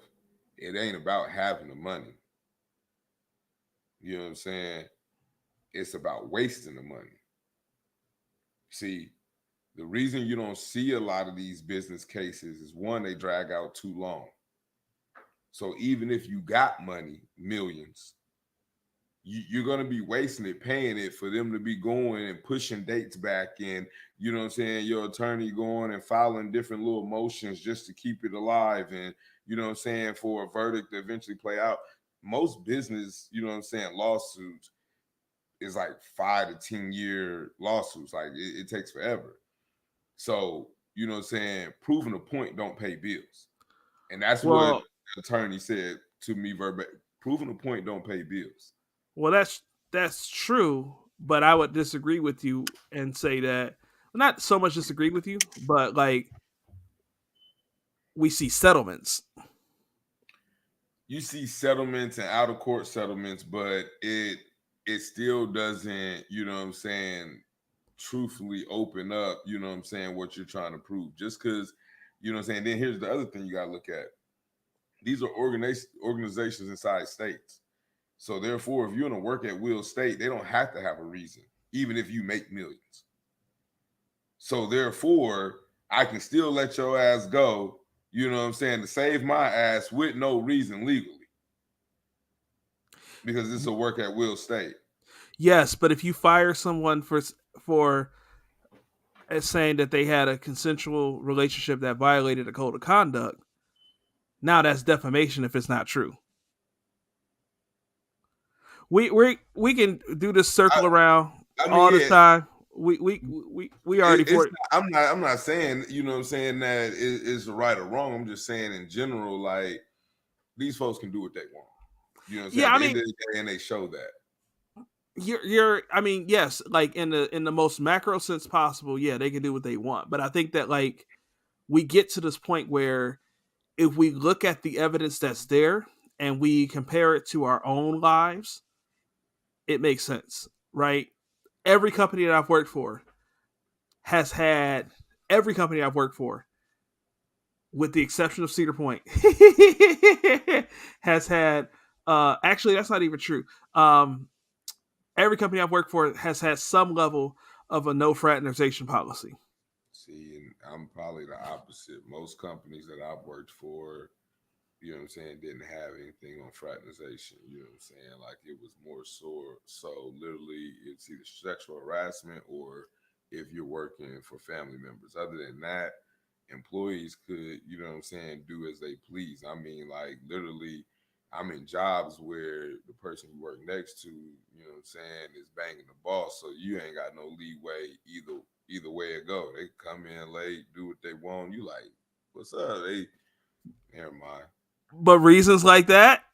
Speaker 2: It ain't about having the money. You know what I'm saying? It's about wasting the money. See, the reason you don't see a lot of these business cases is one, they drag out too long. So even if you got money, millions, you're going to be wasting it, paying it for them to be going and pushing dates back and, you know what I'm saying, your attorney going and filing different little motions just to keep it alive and, you know what I'm saying, for a verdict to eventually play out. Most business, you know what I'm saying, lawsuits is like 5 to 10 year lawsuits. Like it takes forever. So, you know what I'm saying, proving a point don't pay bills. And that's what
Speaker 1: Well,
Speaker 2: the attorney said to me verbatim. Proving a point don't pay bills.
Speaker 1: well, that's true, but I would disagree with you and say that not so much disagree with you, but like we see settlements.
Speaker 2: You see settlements and out of court settlements, but it still doesn't, you know what I'm saying, truthfully open up, you know what I'm saying, what you're trying to prove. Just because, you know what I'm saying. Then here's the other thing you gotta look at. These are organizations inside states. So therefore, if you're in a work at will state, they don't have to have a reason, even if you make millions. So therefore, I can still let your ass go, you know what I'm saying, to save my ass with no reason legally. Because it's a work at will state.
Speaker 1: Yes, but if you fire someone for saying that they had a consensual relationship that violated a code of conduct, now that's defamation if it's not true. We can do this circle around
Speaker 2: I mean,
Speaker 1: all the
Speaker 2: yeah,
Speaker 1: time. We already
Speaker 2: it's
Speaker 1: for
Speaker 2: I'm not saying, you know what I'm saying, that it's right or wrong. I'm just saying in general, like, these folks can do what they want. You know what I'm saying?
Speaker 1: yeah.
Speaker 2: At
Speaker 1: I
Speaker 2: the end
Speaker 1: mean,
Speaker 2: of the day, and they show that.
Speaker 1: you're I mean, yes, like in the most macro sense possible, yeah, they can do what they want. But I think that like we get to this point where if we look at the evidence that's there and we compare it to our own lives, it makes sense, right? Every company that I've worked for has had every company I've worked for, with the exception of Cedar Point, has had actually that's not even true. Every company I've worked for has had some level of a no fraternization policy.
Speaker 2: See, and I'm probably the opposite. Most companies that I've worked for, you know what I'm saying, didn't have anything on fraternization. You know what I'm saying? Like, it was more so literally it's either sexual harassment or if you're working for family members. Other than that, employees could, you know what I'm saying, do as they please. I mean, like, literally, I'm in jobs where the person you work next to, you know what I'm saying, is banging the boss, so you ain't got no leeway either way it go. They come in late, do what they want. You like, what's up? They never mind.
Speaker 1: But reasons like that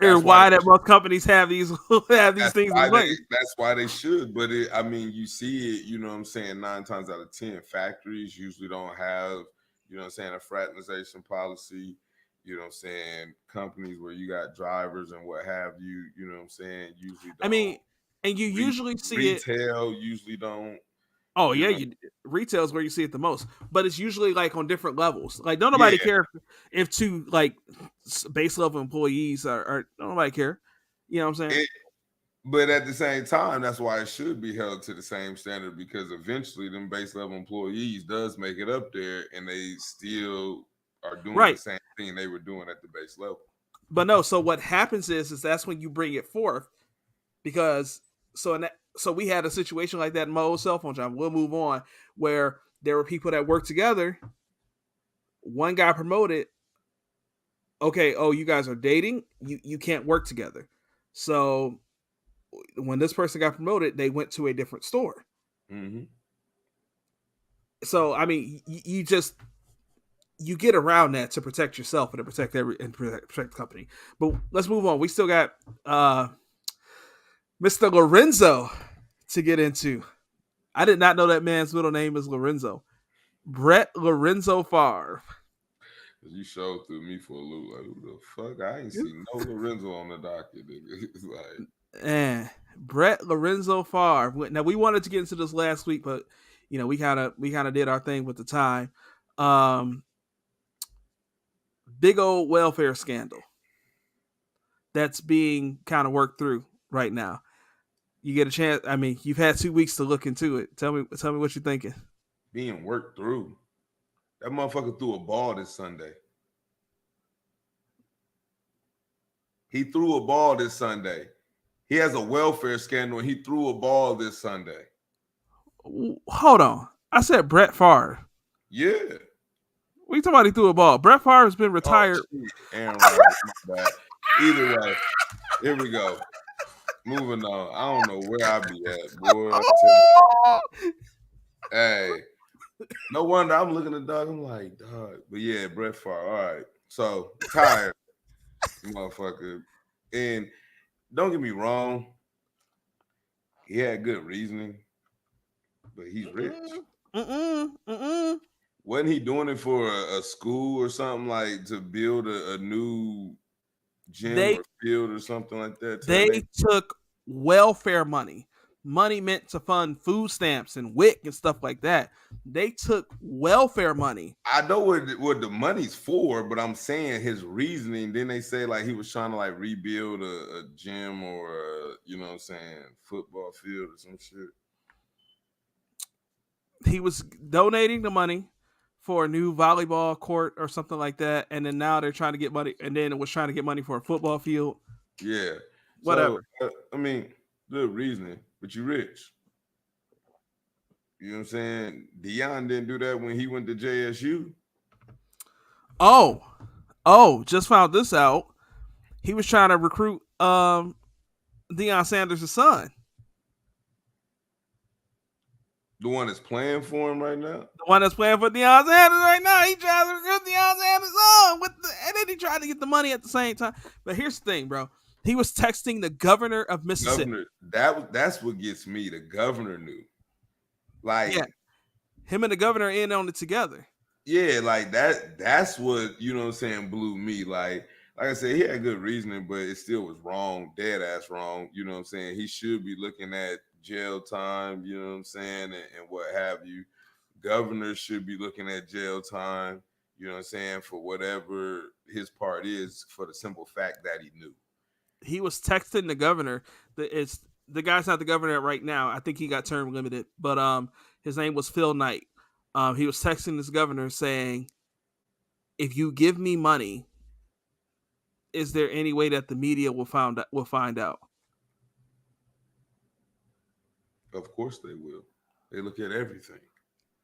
Speaker 1: are
Speaker 2: That's why
Speaker 1: why
Speaker 2: they
Speaker 1: that most companies have these have these
Speaker 2: That's
Speaker 1: things in
Speaker 2: why they
Speaker 1: place.
Speaker 2: that's why they should. But I mean, you see it, you know what I'm saying, 9 times out of 10, factories usually don't have, you know what I'm saying, a fraternization policy. You know what I'm saying? Companies where you got drivers and what have you, you know what I'm saying, usually
Speaker 1: I
Speaker 2: don't.
Speaker 1: mean, and you
Speaker 2: Re-
Speaker 1: usually see it.
Speaker 2: Retail usually don't,
Speaker 1: Oh
Speaker 2: you
Speaker 1: yeah,
Speaker 2: know.
Speaker 1: you retail is where you see it the most, but it's usually like on different levels. Like don't
Speaker 2: Yeah.
Speaker 1: nobody care if two like base level employees are don't nobody care. You know what I'm saying?
Speaker 2: It, but at the same time, that's why it should be held to the same standard, because eventually them base level employees does make it up there and they still are doing the
Speaker 1: Right.
Speaker 2: same thing they were doing at the base level.
Speaker 1: But no, so what happens is that's when you bring it forth because so we had a situation like that in my old cell phone job. We'll move on where there were people that worked together. One got promoted. Okay, oh, you guys are dating. You can't work together. So when this person got promoted, they went to a different store.
Speaker 2: Mm-hmm.
Speaker 1: So I mean, you just you get around that to protect yourself and to protect the company. But let's move on. We still got Mr. Lorenzo to get into. I did not know that man's middle name is Lorenzo. Brett Lorenzo Favre.
Speaker 2: You showed through me for a loop. Like, who the fuck? I ain't seen no Lorenzo on the docket. It's like,
Speaker 1: And Brett Lorenzo Favre. Now we wanted to get into this last week, but you know we kind of did our thing with the time. Um, big old welfare scandal that's being kind of worked through right now. You get a chance. I mean, you've had 2 weeks to look into it. Tell me what you're thinking.
Speaker 2: Being worked through. That motherfucker threw a ball this Sunday. He threw a ball this Sunday. He has a welfare scandal and he threw a ball this Sunday.
Speaker 1: Hold on. I said Brett Favre.
Speaker 2: Yeah.
Speaker 1: What are you talking about? He threw a ball. Brett Favre has been retired.
Speaker 2: Oh, Aaron Rodgers, my bad. Either way, here we go. Moving on. I don't know where I be at, boy. Hey, no wonder I'm looking at Doug. I'm like, dog. But yeah, Brett Favre. All right. So tired, motherfucker. And don't get me wrong, he had good reasoning, but he's rich. Wasn't he doing it for a school or something, like to build a new gym or field or something like that?
Speaker 1: They took welfare money meant to fund food stamps and WIC and stuff like that. They took welfare money.
Speaker 2: I know what the money's for, but I'm saying his reasoning. Then they say like he was trying to like rebuild a gym or you know what I'm saying, football field or some shit.
Speaker 1: He was donating the money for a new volleyball court or something like that, and then now they're trying to get money, and then it was trying to get money for a football field.
Speaker 2: Yeah,
Speaker 1: whatever.
Speaker 2: So, I mean, good reasoning, but you rich. You know what I'm saying? Deion didn't do that when he went to JSU.
Speaker 1: Oh, just found this out. He was trying to recruit Deion Sanders' son.
Speaker 2: The one that's playing for him right now?
Speaker 1: The one that's playing for Deion Sanders right now. He tried to recruit Deion Sanders' son and then he tried to get the money at the same time. But here's the thing, bro. He was texting the governor of Mississippi.
Speaker 2: That's what gets me. The governor knew. Like,
Speaker 1: yeah, him and the governor in on it together.
Speaker 2: Yeah, like that's what, you know what I'm saying, blew me. Like I said, he had good reasoning, but it still was wrong, dead ass wrong. You know what I'm saying? He should be looking at jail time, you know what I'm saying, and what have you. Governors should be looking at jail time, you know what I'm saying, for whatever his part is, for the simple fact that he knew.
Speaker 1: He was texting the governor. The guy's not the governor right now. I think he got term limited, but his name was Phil Knight. He was texting this governor saying, if you give me money, is there any way that the media will find out?
Speaker 2: Of course they will. They look at everything.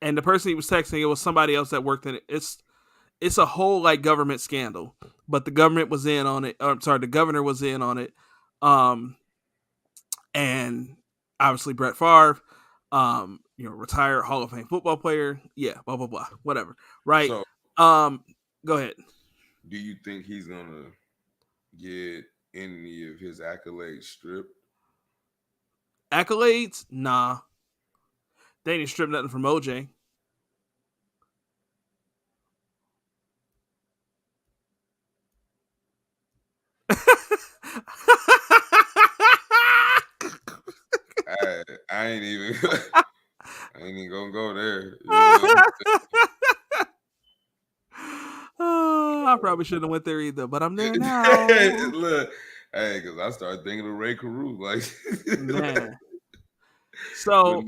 Speaker 1: And the person he was texting, it was somebody else that worked in it. It's a whole like government scandal, but the government was in on it. The governor was in on it. And obviously Brett Favre, retired Hall of Fame football player. Yeah, blah, blah, blah, whatever. Right. So, go ahead.
Speaker 2: Do you think he's going to get any of his accolades stripped?
Speaker 1: Accolades? Nah. They didn't strip nothing from OJ.
Speaker 2: I ain't even gonna go there. You know?
Speaker 1: I probably shouldn't have went there either, but I'm there now.
Speaker 2: Look, hey, because I started thinking of Ray Carew, like,
Speaker 1: man. So,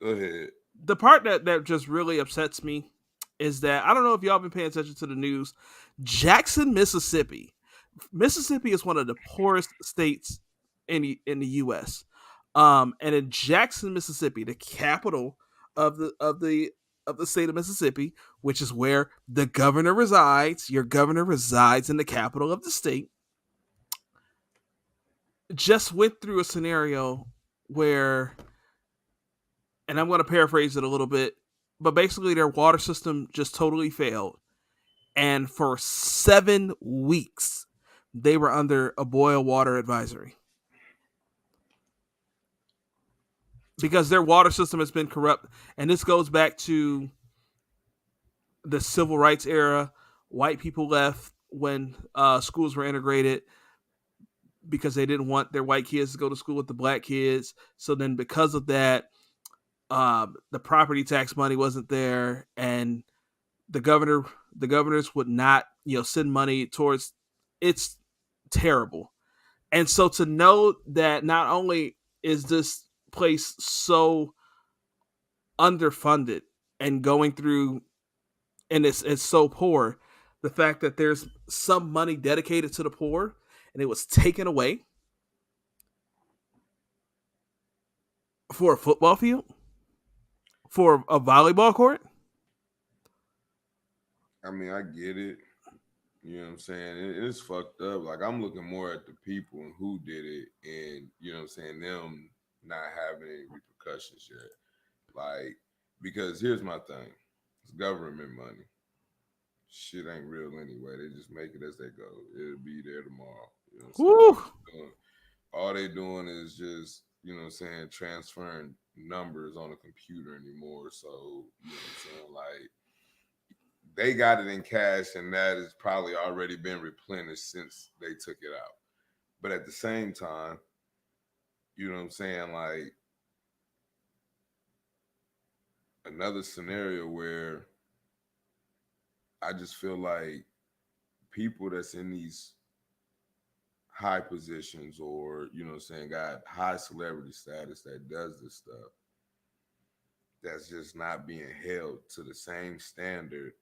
Speaker 2: go ahead.
Speaker 1: The part that just really upsets me is that I don't know if y'all been paying attention to the news. Jackson, Mississippi. Mississippi is one of the poorest states in the U.S. And in Jackson, Mississippi, the capital of the state of Mississippi, which is where the governor resides. Your governor resides in the capital of the state. Just went through a scenario where, and I'm going to paraphrase it a little bit, but basically their water system just totally failed. And for 7 weeks, they were under a boil water advisory. Because their water system has been corrupt. And this goes back to the civil rights era. White people left when schools were integrated because they didn't want their white kids to go to school with the black kids. So then because of that, the property tax money wasn't there. And the governors would not, send money towards. It's terrible. And so to know that not only is this place so underfunded and going through, and it's so poor, the fact that there's some money dedicated to the poor and it was taken away for a football field, for a volleyball court.
Speaker 2: I mean, I get it. You know what I'm saying? It's fucked up. Like, I'm looking more at the people and who did it, and you know what I'm saying, them not having any repercussions yet. Like, because here's my thing: it's government money. Shit ain't real anyway. They just make it as they go. It'll be there tomorrow. You know what I'm saying?
Speaker 1: Woo!
Speaker 2: All they doing is just, you know what I'm saying, transferring numbers on a computer anymore. So, you know what I'm saying? Like, they got it in cash, and that has probably already been replenished since they took it out. But at the same time, you know what I'm saying? Like, another scenario where I just feel like people that's in these high positions, or, you know what I'm saying, got high celebrity status that does this stuff, that's just not being held to the same standard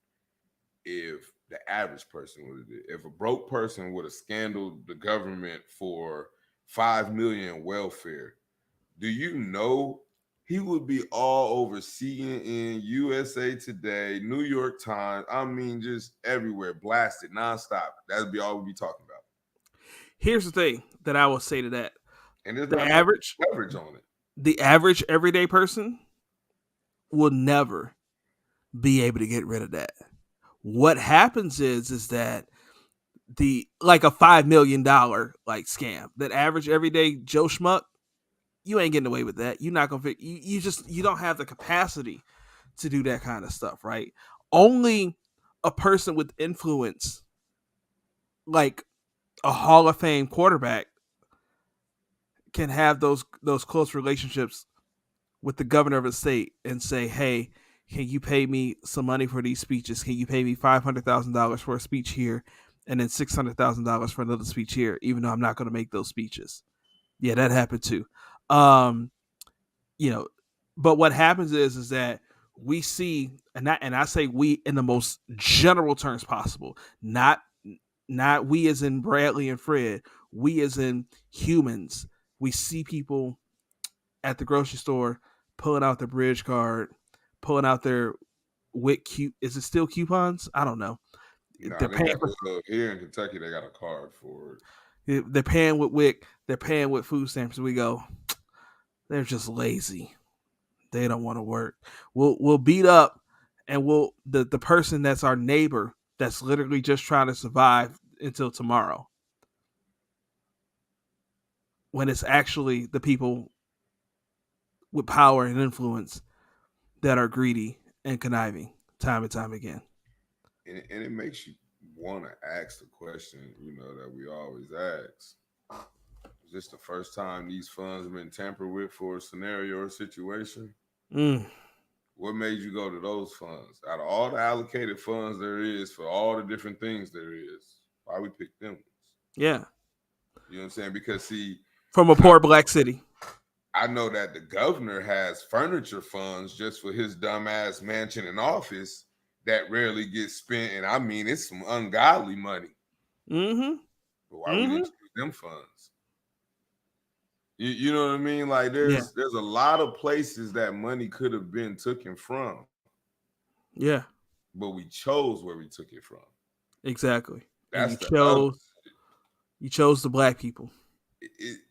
Speaker 2: if the average person would have did. If a broke person would have scandaled the government for 5 million welfare, do you know he would be all over CNN, USA Today, New York Times? I mean, just everywhere, blasted nonstop. That'd be all we'd be talking about.
Speaker 1: Here's the thing that I will say to that:
Speaker 2: And there's
Speaker 1: the
Speaker 2: not much
Speaker 1: average,
Speaker 2: leverage on it.
Speaker 1: the average everyday person will never be able to get rid of that. What happens is that the like a $5 million like scam, that average everyday Joe Schmuck, you ain't getting away with that. You're not gonna you don't have the capacity to do that kind of stuff, right? Only a person with influence, like a Hall of Fame quarterback, can have those close relationships with the governor of a state and say, "Hey, can you pay me some money for these speeches? Can you pay me $500,000 for a speech here, and then $600,000 for another speech here? Even though I'm not going to make those speeches." Yeah, that happened too. Um, you know, but what happens is that we see, and I say we in the most general terms possible, not we as in Bradley and Fred, we as in humans. We see people at the grocery store pulling out their bridge card, pulling out their WIC is it still coupons? I don't know.
Speaker 2: Nah,
Speaker 1: They're
Speaker 2: they
Speaker 1: paying
Speaker 2: got
Speaker 1: for,
Speaker 2: here in Kentucky. They got a card for
Speaker 1: they're paying with WIC, they're paying with food stamps. We go, they're just lazy. They don't want to work. We'll beat up, and the person that's our neighbor that's literally just trying to survive until tomorrow, when it's actually the people with power and influence that are greedy and conniving time and time again.
Speaker 2: and it makes you want to ask the question, you know, that we always ask. Is this the first time these funds have been tampered with for a scenario or situation?
Speaker 1: Mm,
Speaker 2: What made you go to those funds? Out of all the allocated funds there is for all the different things there is, why we pick them ones?
Speaker 1: yeah,
Speaker 2: You know what I'm saying? Because see,
Speaker 1: from a
Speaker 2: I,
Speaker 1: poor black city.
Speaker 2: I know that the governor has furniture funds just for his dumbass mansion and office that rarely gets spent, and I mean it's some ungodly money.
Speaker 1: Mm-hmm.
Speaker 2: But why we
Speaker 1: Mm-hmm.
Speaker 2: didn't use them funds? You know what I mean? Like
Speaker 1: Yeah.
Speaker 2: there's a lot of places that money could have been taken from,
Speaker 1: Yeah.
Speaker 2: but we chose where we took it from.
Speaker 1: Exactly. And
Speaker 2: That's the other.
Speaker 1: you chose the black people.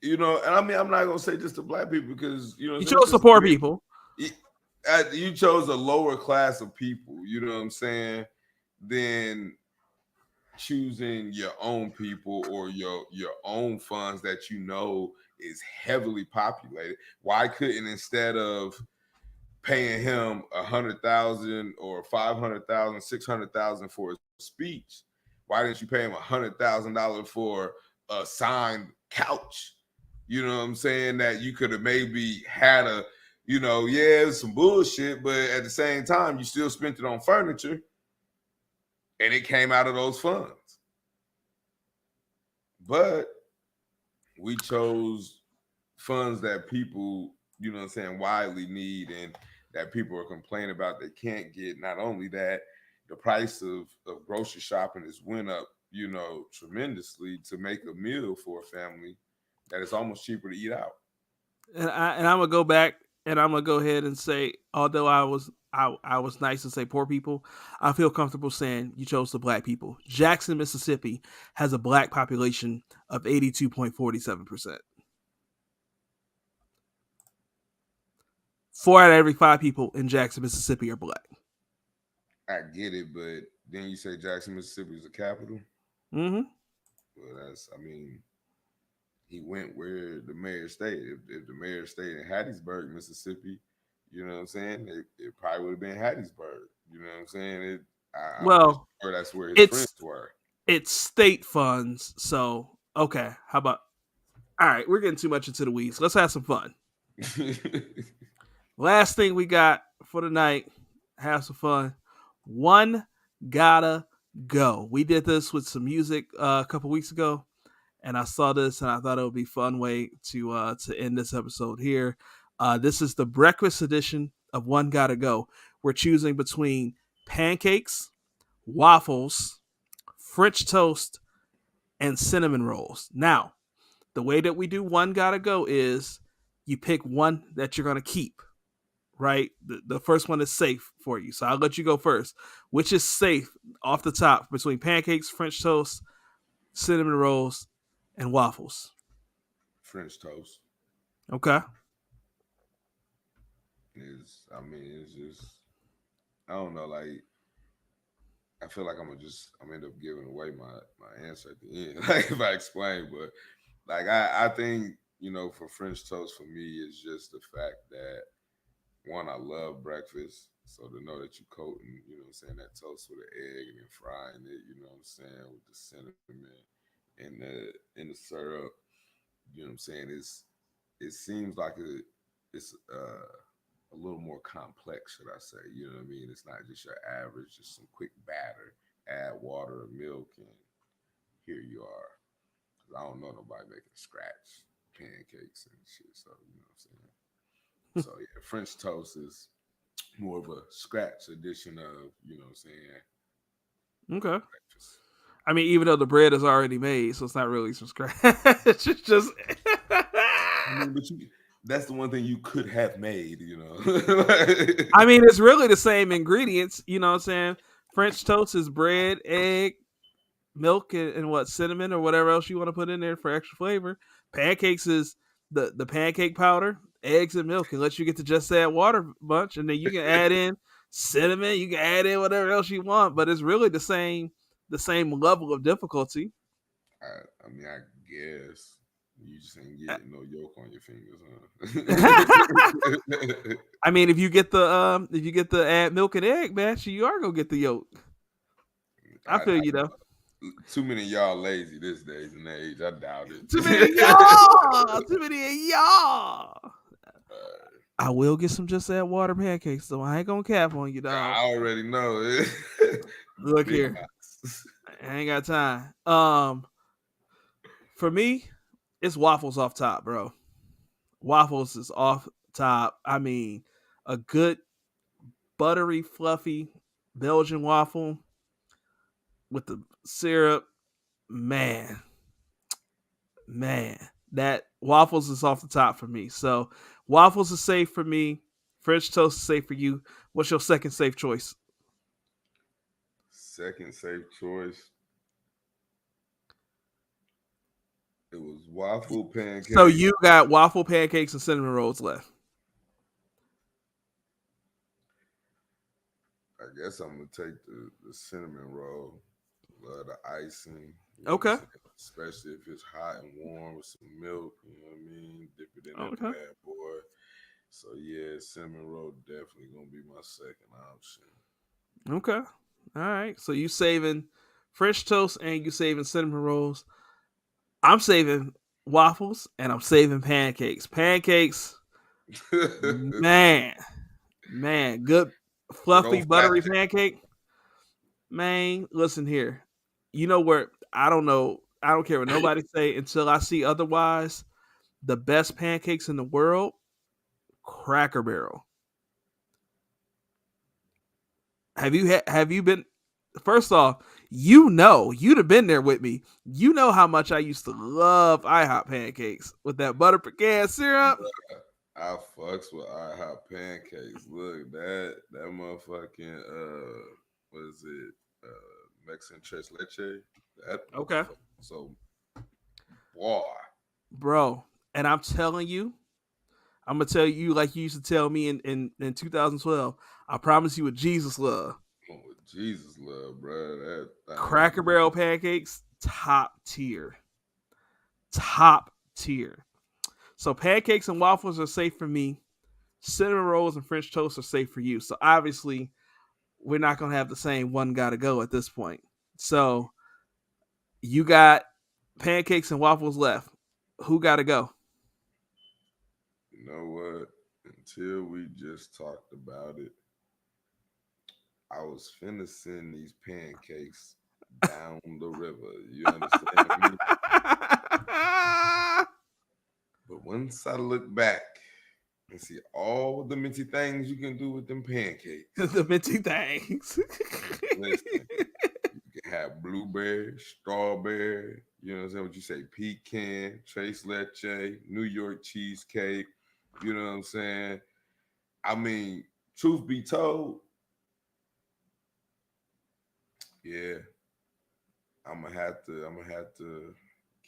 Speaker 2: You know, and I mean, I'm not gonna say just the black people because you know
Speaker 1: You
Speaker 2: it's
Speaker 1: chose the
Speaker 2: just
Speaker 1: poor people.
Speaker 2: you chose a lower class of people. You know what I'm saying? Than choosing your own people or your own funds that you know is heavily populated. Why couldn't, instead of paying him 100,000 or 500,000, 600,000 for a speech, why didn't you pay him $100,000 for a signed couch? You know what I'm saying? That you could have maybe had a, you know, yeah, it's some bullshit, but at the same time, you still spent it on furniture. and it came out of those funds. But we chose funds that people, you know what I'm saying, widely need and that people are complaining about they can't get. Not only that, the price of grocery shopping has went up, you know, tremendously to make a meal for a family that is almost cheaper to eat out.
Speaker 1: I'm gonna go back and I'm gonna go ahead and say, although I was nice to say poor people, I feel comfortable saying you chose the black people. Jackson, Mississippi, has a black population of 82.47%. 4 out of every 5 people in Jackson, Mississippi, are black.
Speaker 2: I get it, but then you say Jackson, Mississippi is the capital.
Speaker 1: Mm-hmm.
Speaker 2: Well, that's, I mean, he went where the mayor stayed. If the mayor stayed in Hattiesburg, Mississippi, you know what I'm saying? It probably would have been Hattiesburg. You know what I'm saying? I'm just
Speaker 1: Well,
Speaker 2: sure that's where his friends
Speaker 1: it's
Speaker 2: were.
Speaker 1: it's state funds, so okay. How about all right? We're getting too much into the weeds. Let's have some fun. Last thing we got for the night. Have some fun. One gotta go. We did this with some music a couple weeks ago, and I saw this and I thought it would be a fun way to end this episode here. This is the breakfast edition of One Gotta Go. We're choosing between pancakes, waffles, French toast, and cinnamon rolls. Now, the way that we do One Gotta Go is you pick one that you're gonna keep. Right, the first one is safe for you, so I'll let you go first. Which is safe off the top between pancakes, French toast, cinnamon rolls, and waffles?
Speaker 2: French toast
Speaker 1: Okay.
Speaker 2: I mean, it's just, I don't know, like, I feel like I'm end up giving away my answer at the end, like if I explain, but like I think, you know, for French toast for me is just the fact that one, I love breakfast. So to know that you coating, you know what I'm saying, that toast with an egg and then frying it, you know what I'm saying, with the cinnamon and the syrup, you know what I'm saying, it seems like it's a little more complex, should I say. You know what I mean? It's not just your average, just some quick batter, add water or milk, and here you are. 'Cause I don't know nobody making scratch pancakes and shit, so you know what I'm saying. So yeah, French toast is more of a scratch edition of, you know what I'm saying,
Speaker 1: Okay.
Speaker 2: breakfast.
Speaker 1: I mean, even though the bread is already made, so it's not really from scratch. It's just.
Speaker 2: I mean, but that's the one thing you could have made, you know.
Speaker 1: I mean, it's really the same ingredients. You know what I'm saying? French toast is bread, egg, milk, and what, cinnamon or whatever else you want to put in there for extra flavor. Pancakes is the pancake powder, eggs and milk, and let you get to just add water bunch, and then you can add in cinnamon. You can add in whatever else you want, but it's really the same level of difficulty.
Speaker 2: I mean, I guess you just ain't getting no yolk on your fingers, huh?
Speaker 1: I mean, if you get the add milk and egg match, you are gonna get the yolk. I feel
Speaker 2: I
Speaker 1: you though.
Speaker 2: too many of y'all lazy this days and age. I doubt
Speaker 1: Too many of
Speaker 2: it.
Speaker 1: y'all. Too many of y'all. I will get some just add water pancakes, so I ain't gonna cap on you, dog.
Speaker 2: I already know it.
Speaker 1: Look
Speaker 2: Big
Speaker 1: here,
Speaker 2: box.
Speaker 1: I ain't got time. For me, it's waffles off top, bro. Waffles is off top. I mean, a good buttery, fluffy Belgian waffle with the syrup, man, man, that waffles is off the top for me. So waffles is safe for me. French toast is safe for you. What's your second safe choice?
Speaker 2: Second safe choice. It was waffle
Speaker 1: So
Speaker 2: pancakes.
Speaker 1: you got waffle pancakes and cinnamon rolls left.
Speaker 2: I guess I'm gonna take the cinnamon roll. Love the icing. You know what I'm
Speaker 1: Okay.
Speaker 2: saying? Especially if it's hot and warm with some milk. You know what I mean? Dip it in that
Speaker 1: Okay.
Speaker 2: bad boy. So yeah, cinnamon roll definitely gonna be my second option.
Speaker 1: Okay. All right. So you saving French toast and you saving cinnamon rolls. I'm saving waffles and I'm saving pancakes. Pancakes, man, man, good
Speaker 2: Good
Speaker 1: fluffy
Speaker 2: old
Speaker 1: buttery
Speaker 2: fat Jack.
Speaker 1: pancake. Man, listen here. You know where I don't know. I don't care what nobody say until I see otherwise. The best pancakes in the world, Cracker Barrel. Have you been? First off, you'd have been there with me. You know how much I used to love IHOP pancakes with that butter pecan syrup.
Speaker 2: I fucks with IHOP pancakes. Look, that motherfucking what is it? Mexican tres leche. That
Speaker 1: Okay,
Speaker 2: motherfucker. So boy,
Speaker 1: bro. And I'm telling you, I'm gonna tell you like you used to tell me in 2012. I promise you with Jesus love.
Speaker 2: with Jesus love, bro. That thing.
Speaker 1: Cracker Barrel pancakes, top tier, top tier. So pancakes and waffles are safe for me. Cinnamon rolls and French toast are safe for you. So obviously, we're not gonna have the same one gotta go at this point. So you got pancakes and waffles left. Who gotta go?
Speaker 2: You know what? Until we just talked about it, I was finna send these pancakes down the river. You understand me? But once I look back and see all the minty things you can do with them pancakes,
Speaker 1: The minty things.
Speaker 2: listen, you can have blueberry, strawberry, you know what I'm saying? What you say, pecan, tres leche, New York cheesecake, you know what I'm saying? I mean, truth be told, yeah, I'm gonna have to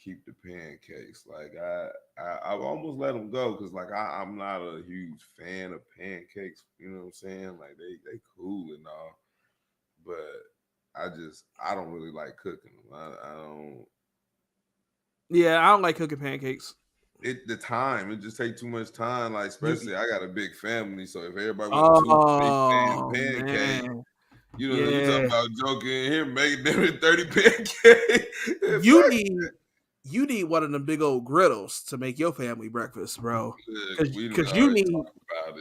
Speaker 2: keep the pancakes. Like I almost let them go because like I'm not a huge fan of pancakes. You know what I'm saying? Like they cool and all, but I don't really like cooking them. I don't.
Speaker 1: Yeah, I don't like cooking pancakes.
Speaker 2: The time it just take too much time. Like
Speaker 1: You
Speaker 2: especially I got a big family, so if everybody want two big damn
Speaker 1: oh
Speaker 2: pancakes.
Speaker 1: man.
Speaker 2: You know, you talking
Speaker 1: Yeah.
Speaker 2: about joking in here, making them 30 pancakes.
Speaker 1: You need you need one of them big old griddles to make your family breakfast, bro.
Speaker 2: Look,
Speaker 1: Cause
Speaker 2: we didn't
Speaker 1: cause
Speaker 2: already talk about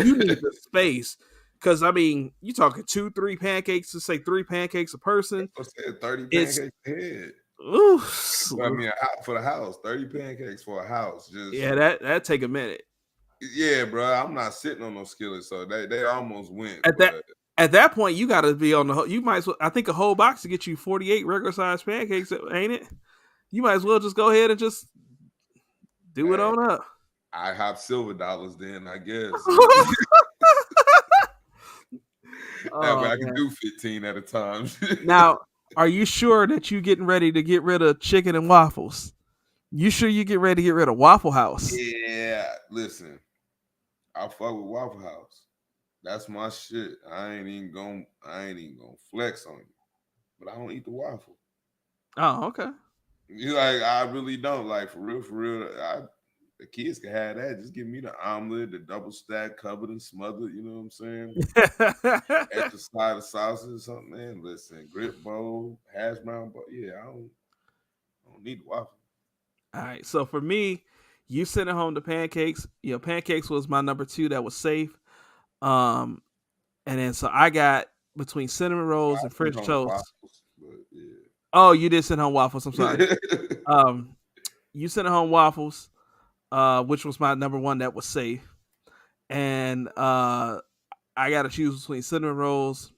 Speaker 1: you need
Speaker 2: it.
Speaker 1: the space. Cause I mean, you talking two, three pancakes to say three pancakes a person.
Speaker 2: I said 30
Speaker 1: It's
Speaker 2: pancakes a head.
Speaker 1: ooh,
Speaker 2: I mean, for the house, 30 pancakes for a house. Just
Speaker 1: yeah, that take a minute.
Speaker 2: yeah, bro. I'm not sitting on no skillet, so they almost went,
Speaker 1: At that
Speaker 2: but
Speaker 1: at that point, you got to be on the. You might as well. I think a whole box to get you 48 regular sized pancakes, ain't it? You might as well just go ahead and just do it
Speaker 2: hey,
Speaker 1: on up.
Speaker 2: I have silver dollars then, I guess. That way
Speaker 1: Oh
Speaker 2: I can
Speaker 1: man!
Speaker 2: do 15 at a time.
Speaker 1: Now, are you sure that you getting ready to get rid of chicken and waffles? You sure you get ready to get rid of Waffle House?
Speaker 2: Yeah, listen, I fuck with Waffle House. That's my shit. I ain't even gonna flex on you. But I don't eat the waffle.
Speaker 1: Oh, okay.
Speaker 2: You like I really don't like for real, for real. The kids can have that. Just give me the omelet, the double stack, covered and smothered. You know what I'm saying? Extra side of sausage or something, man. Listen, grit bowl, hash brown bowl. Yeah, I don't need the waffle.
Speaker 1: All right. So for me, you sending home the pancakes. You know, pancakes was my number two that was safe. Um, and then so I got between cinnamon rolls
Speaker 2: I
Speaker 1: and
Speaker 2: sent
Speaker 1: French
Speaker 2: home
Speaker 1: toast.
Speaker 2: waffles, but
Speaker 1: Oh, you did send home waffles. I'm sorry.
Speaker 2: yeah.
Speaker 1: Um, you sent home waffles, which was my number one that was safe, and I got to choose between cinnamon rolls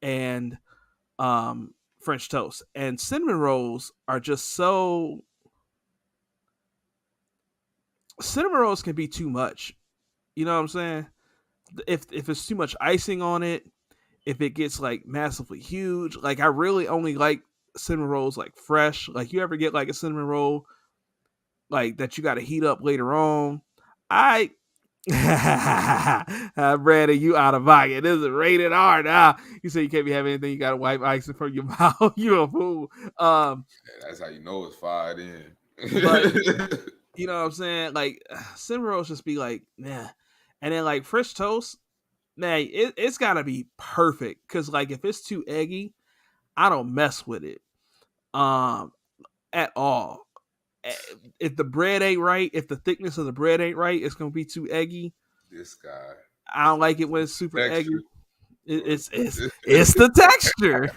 Speaker 1: and French toast. And cinnamon rolls are just so. Cinnamon rolls can be too much. You know what I'm saying? If it's too much icing on it, if it gets like massively huge, like I really only like cinnamon rolls like fresh. Like you ever get like a cinnamon roll like that you got to heat up later on. I Brandon, you out of pocket. This is rated R now. You say you can't be having anything. You got to wipe icing from your mouth. You a fool.
Speaker 2: That's how you know it's fired in.
Speaker 1: But you know what I'm saying? Like cinnamon rolls just be like, nah. And then like French toast, man, it's gotta be perfect. Cause like if it's too eggy, I don't mess with it. Um, at all. If the bread ain't right, if the thickness of the bread ain't right, it's gonna be too eggy.
Speaker 2: This guy,
Speaker 1: I don't like it when it's super eggy.
Speaker 2: texture.
Speaker 1: It's the texture.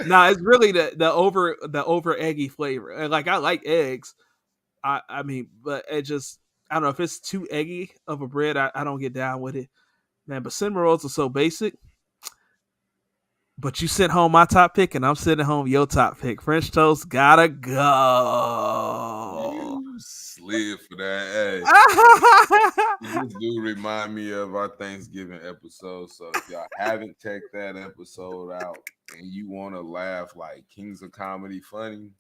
Speaker 1: Nah, it's really the over eggy flavor. And like I like eggs. I mean, but it just I don't know if it's too eggy of a bread. I don't get down with it, man. But cinnamon rolls are so basic. But you sent home my top pick, and I'm sending home your top pick. French toast gotta go.
Speaker 2: You slid for that. Hey, this do remind me of our Thanksgiving episode. So if y'all haven't checked that episode out and you want to laugh like Kings of Comedy funny,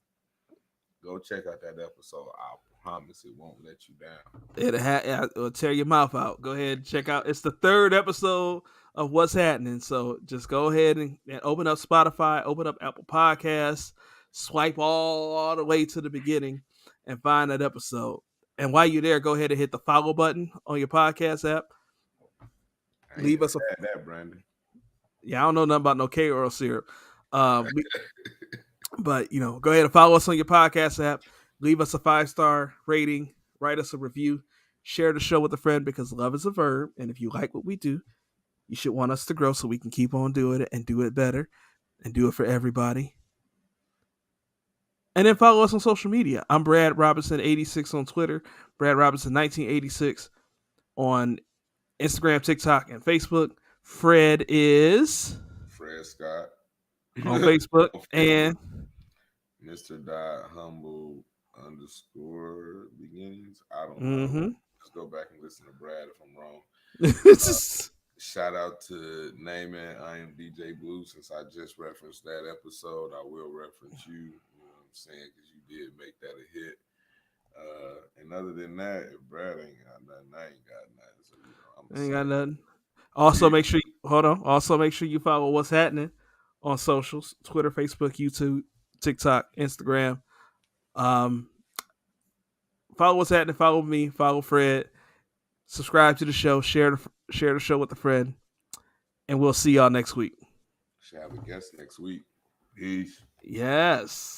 Speaker 2: go check out that episode. I promise it won't let you down.
Speaker 1: It'll tear your mouth out. Go ahead and check out. It's the third episode of What's Happening. So just go ahead and open up Spotify, open up Apple Podcasts, swipe all the way to the beginning, and find that episode. And while you're there, go ahead and hit the follow button on your podcast app. Leave us
Speaker 2: that, Brandon.
Speaker 1: Yeah, I don't know nothing about no K oil syrup. But go ahead and follow us on your podcast app. Leave us a 5-star rating. Write us a review. Share the show with a friend because love is a verb. And if you like what we do, you should want us to grow so we can keep on doing it and do it better and do it for everybody. And then follow us on social media. I'm Brad Robinson86 on Twitter. Brad Robinson1986 on Instagram, TikTok, and Facebook. Fred is
Speaker 2: Fred Scott
Speaker 1: on Facebook and
Speaker 2: Mr. Humble _ beginnings. I don't know. Just go back and listen to Brad if I'm wrong. Shout out to Naaman. I am DJ Blue. Since I just referenced that episode, I will reference you. You know what I'm saying? Because you did make that a hit. And other than that, if Brad ain't got nothing, I ain't got nothing. So,
Speaker 1: ain't got nothing. Also, make sure you follow What's Happening on socials: Twitter, Facebook, YouTube, TikTok, Instagram. Follow What's Happening. Follow me. Follow Fred. Subscribe to the show. Share the show with a friend. And we'll see y'all next week.
Speaker 2: Should have a guest next week. Peace.
Speaker 1: Yes.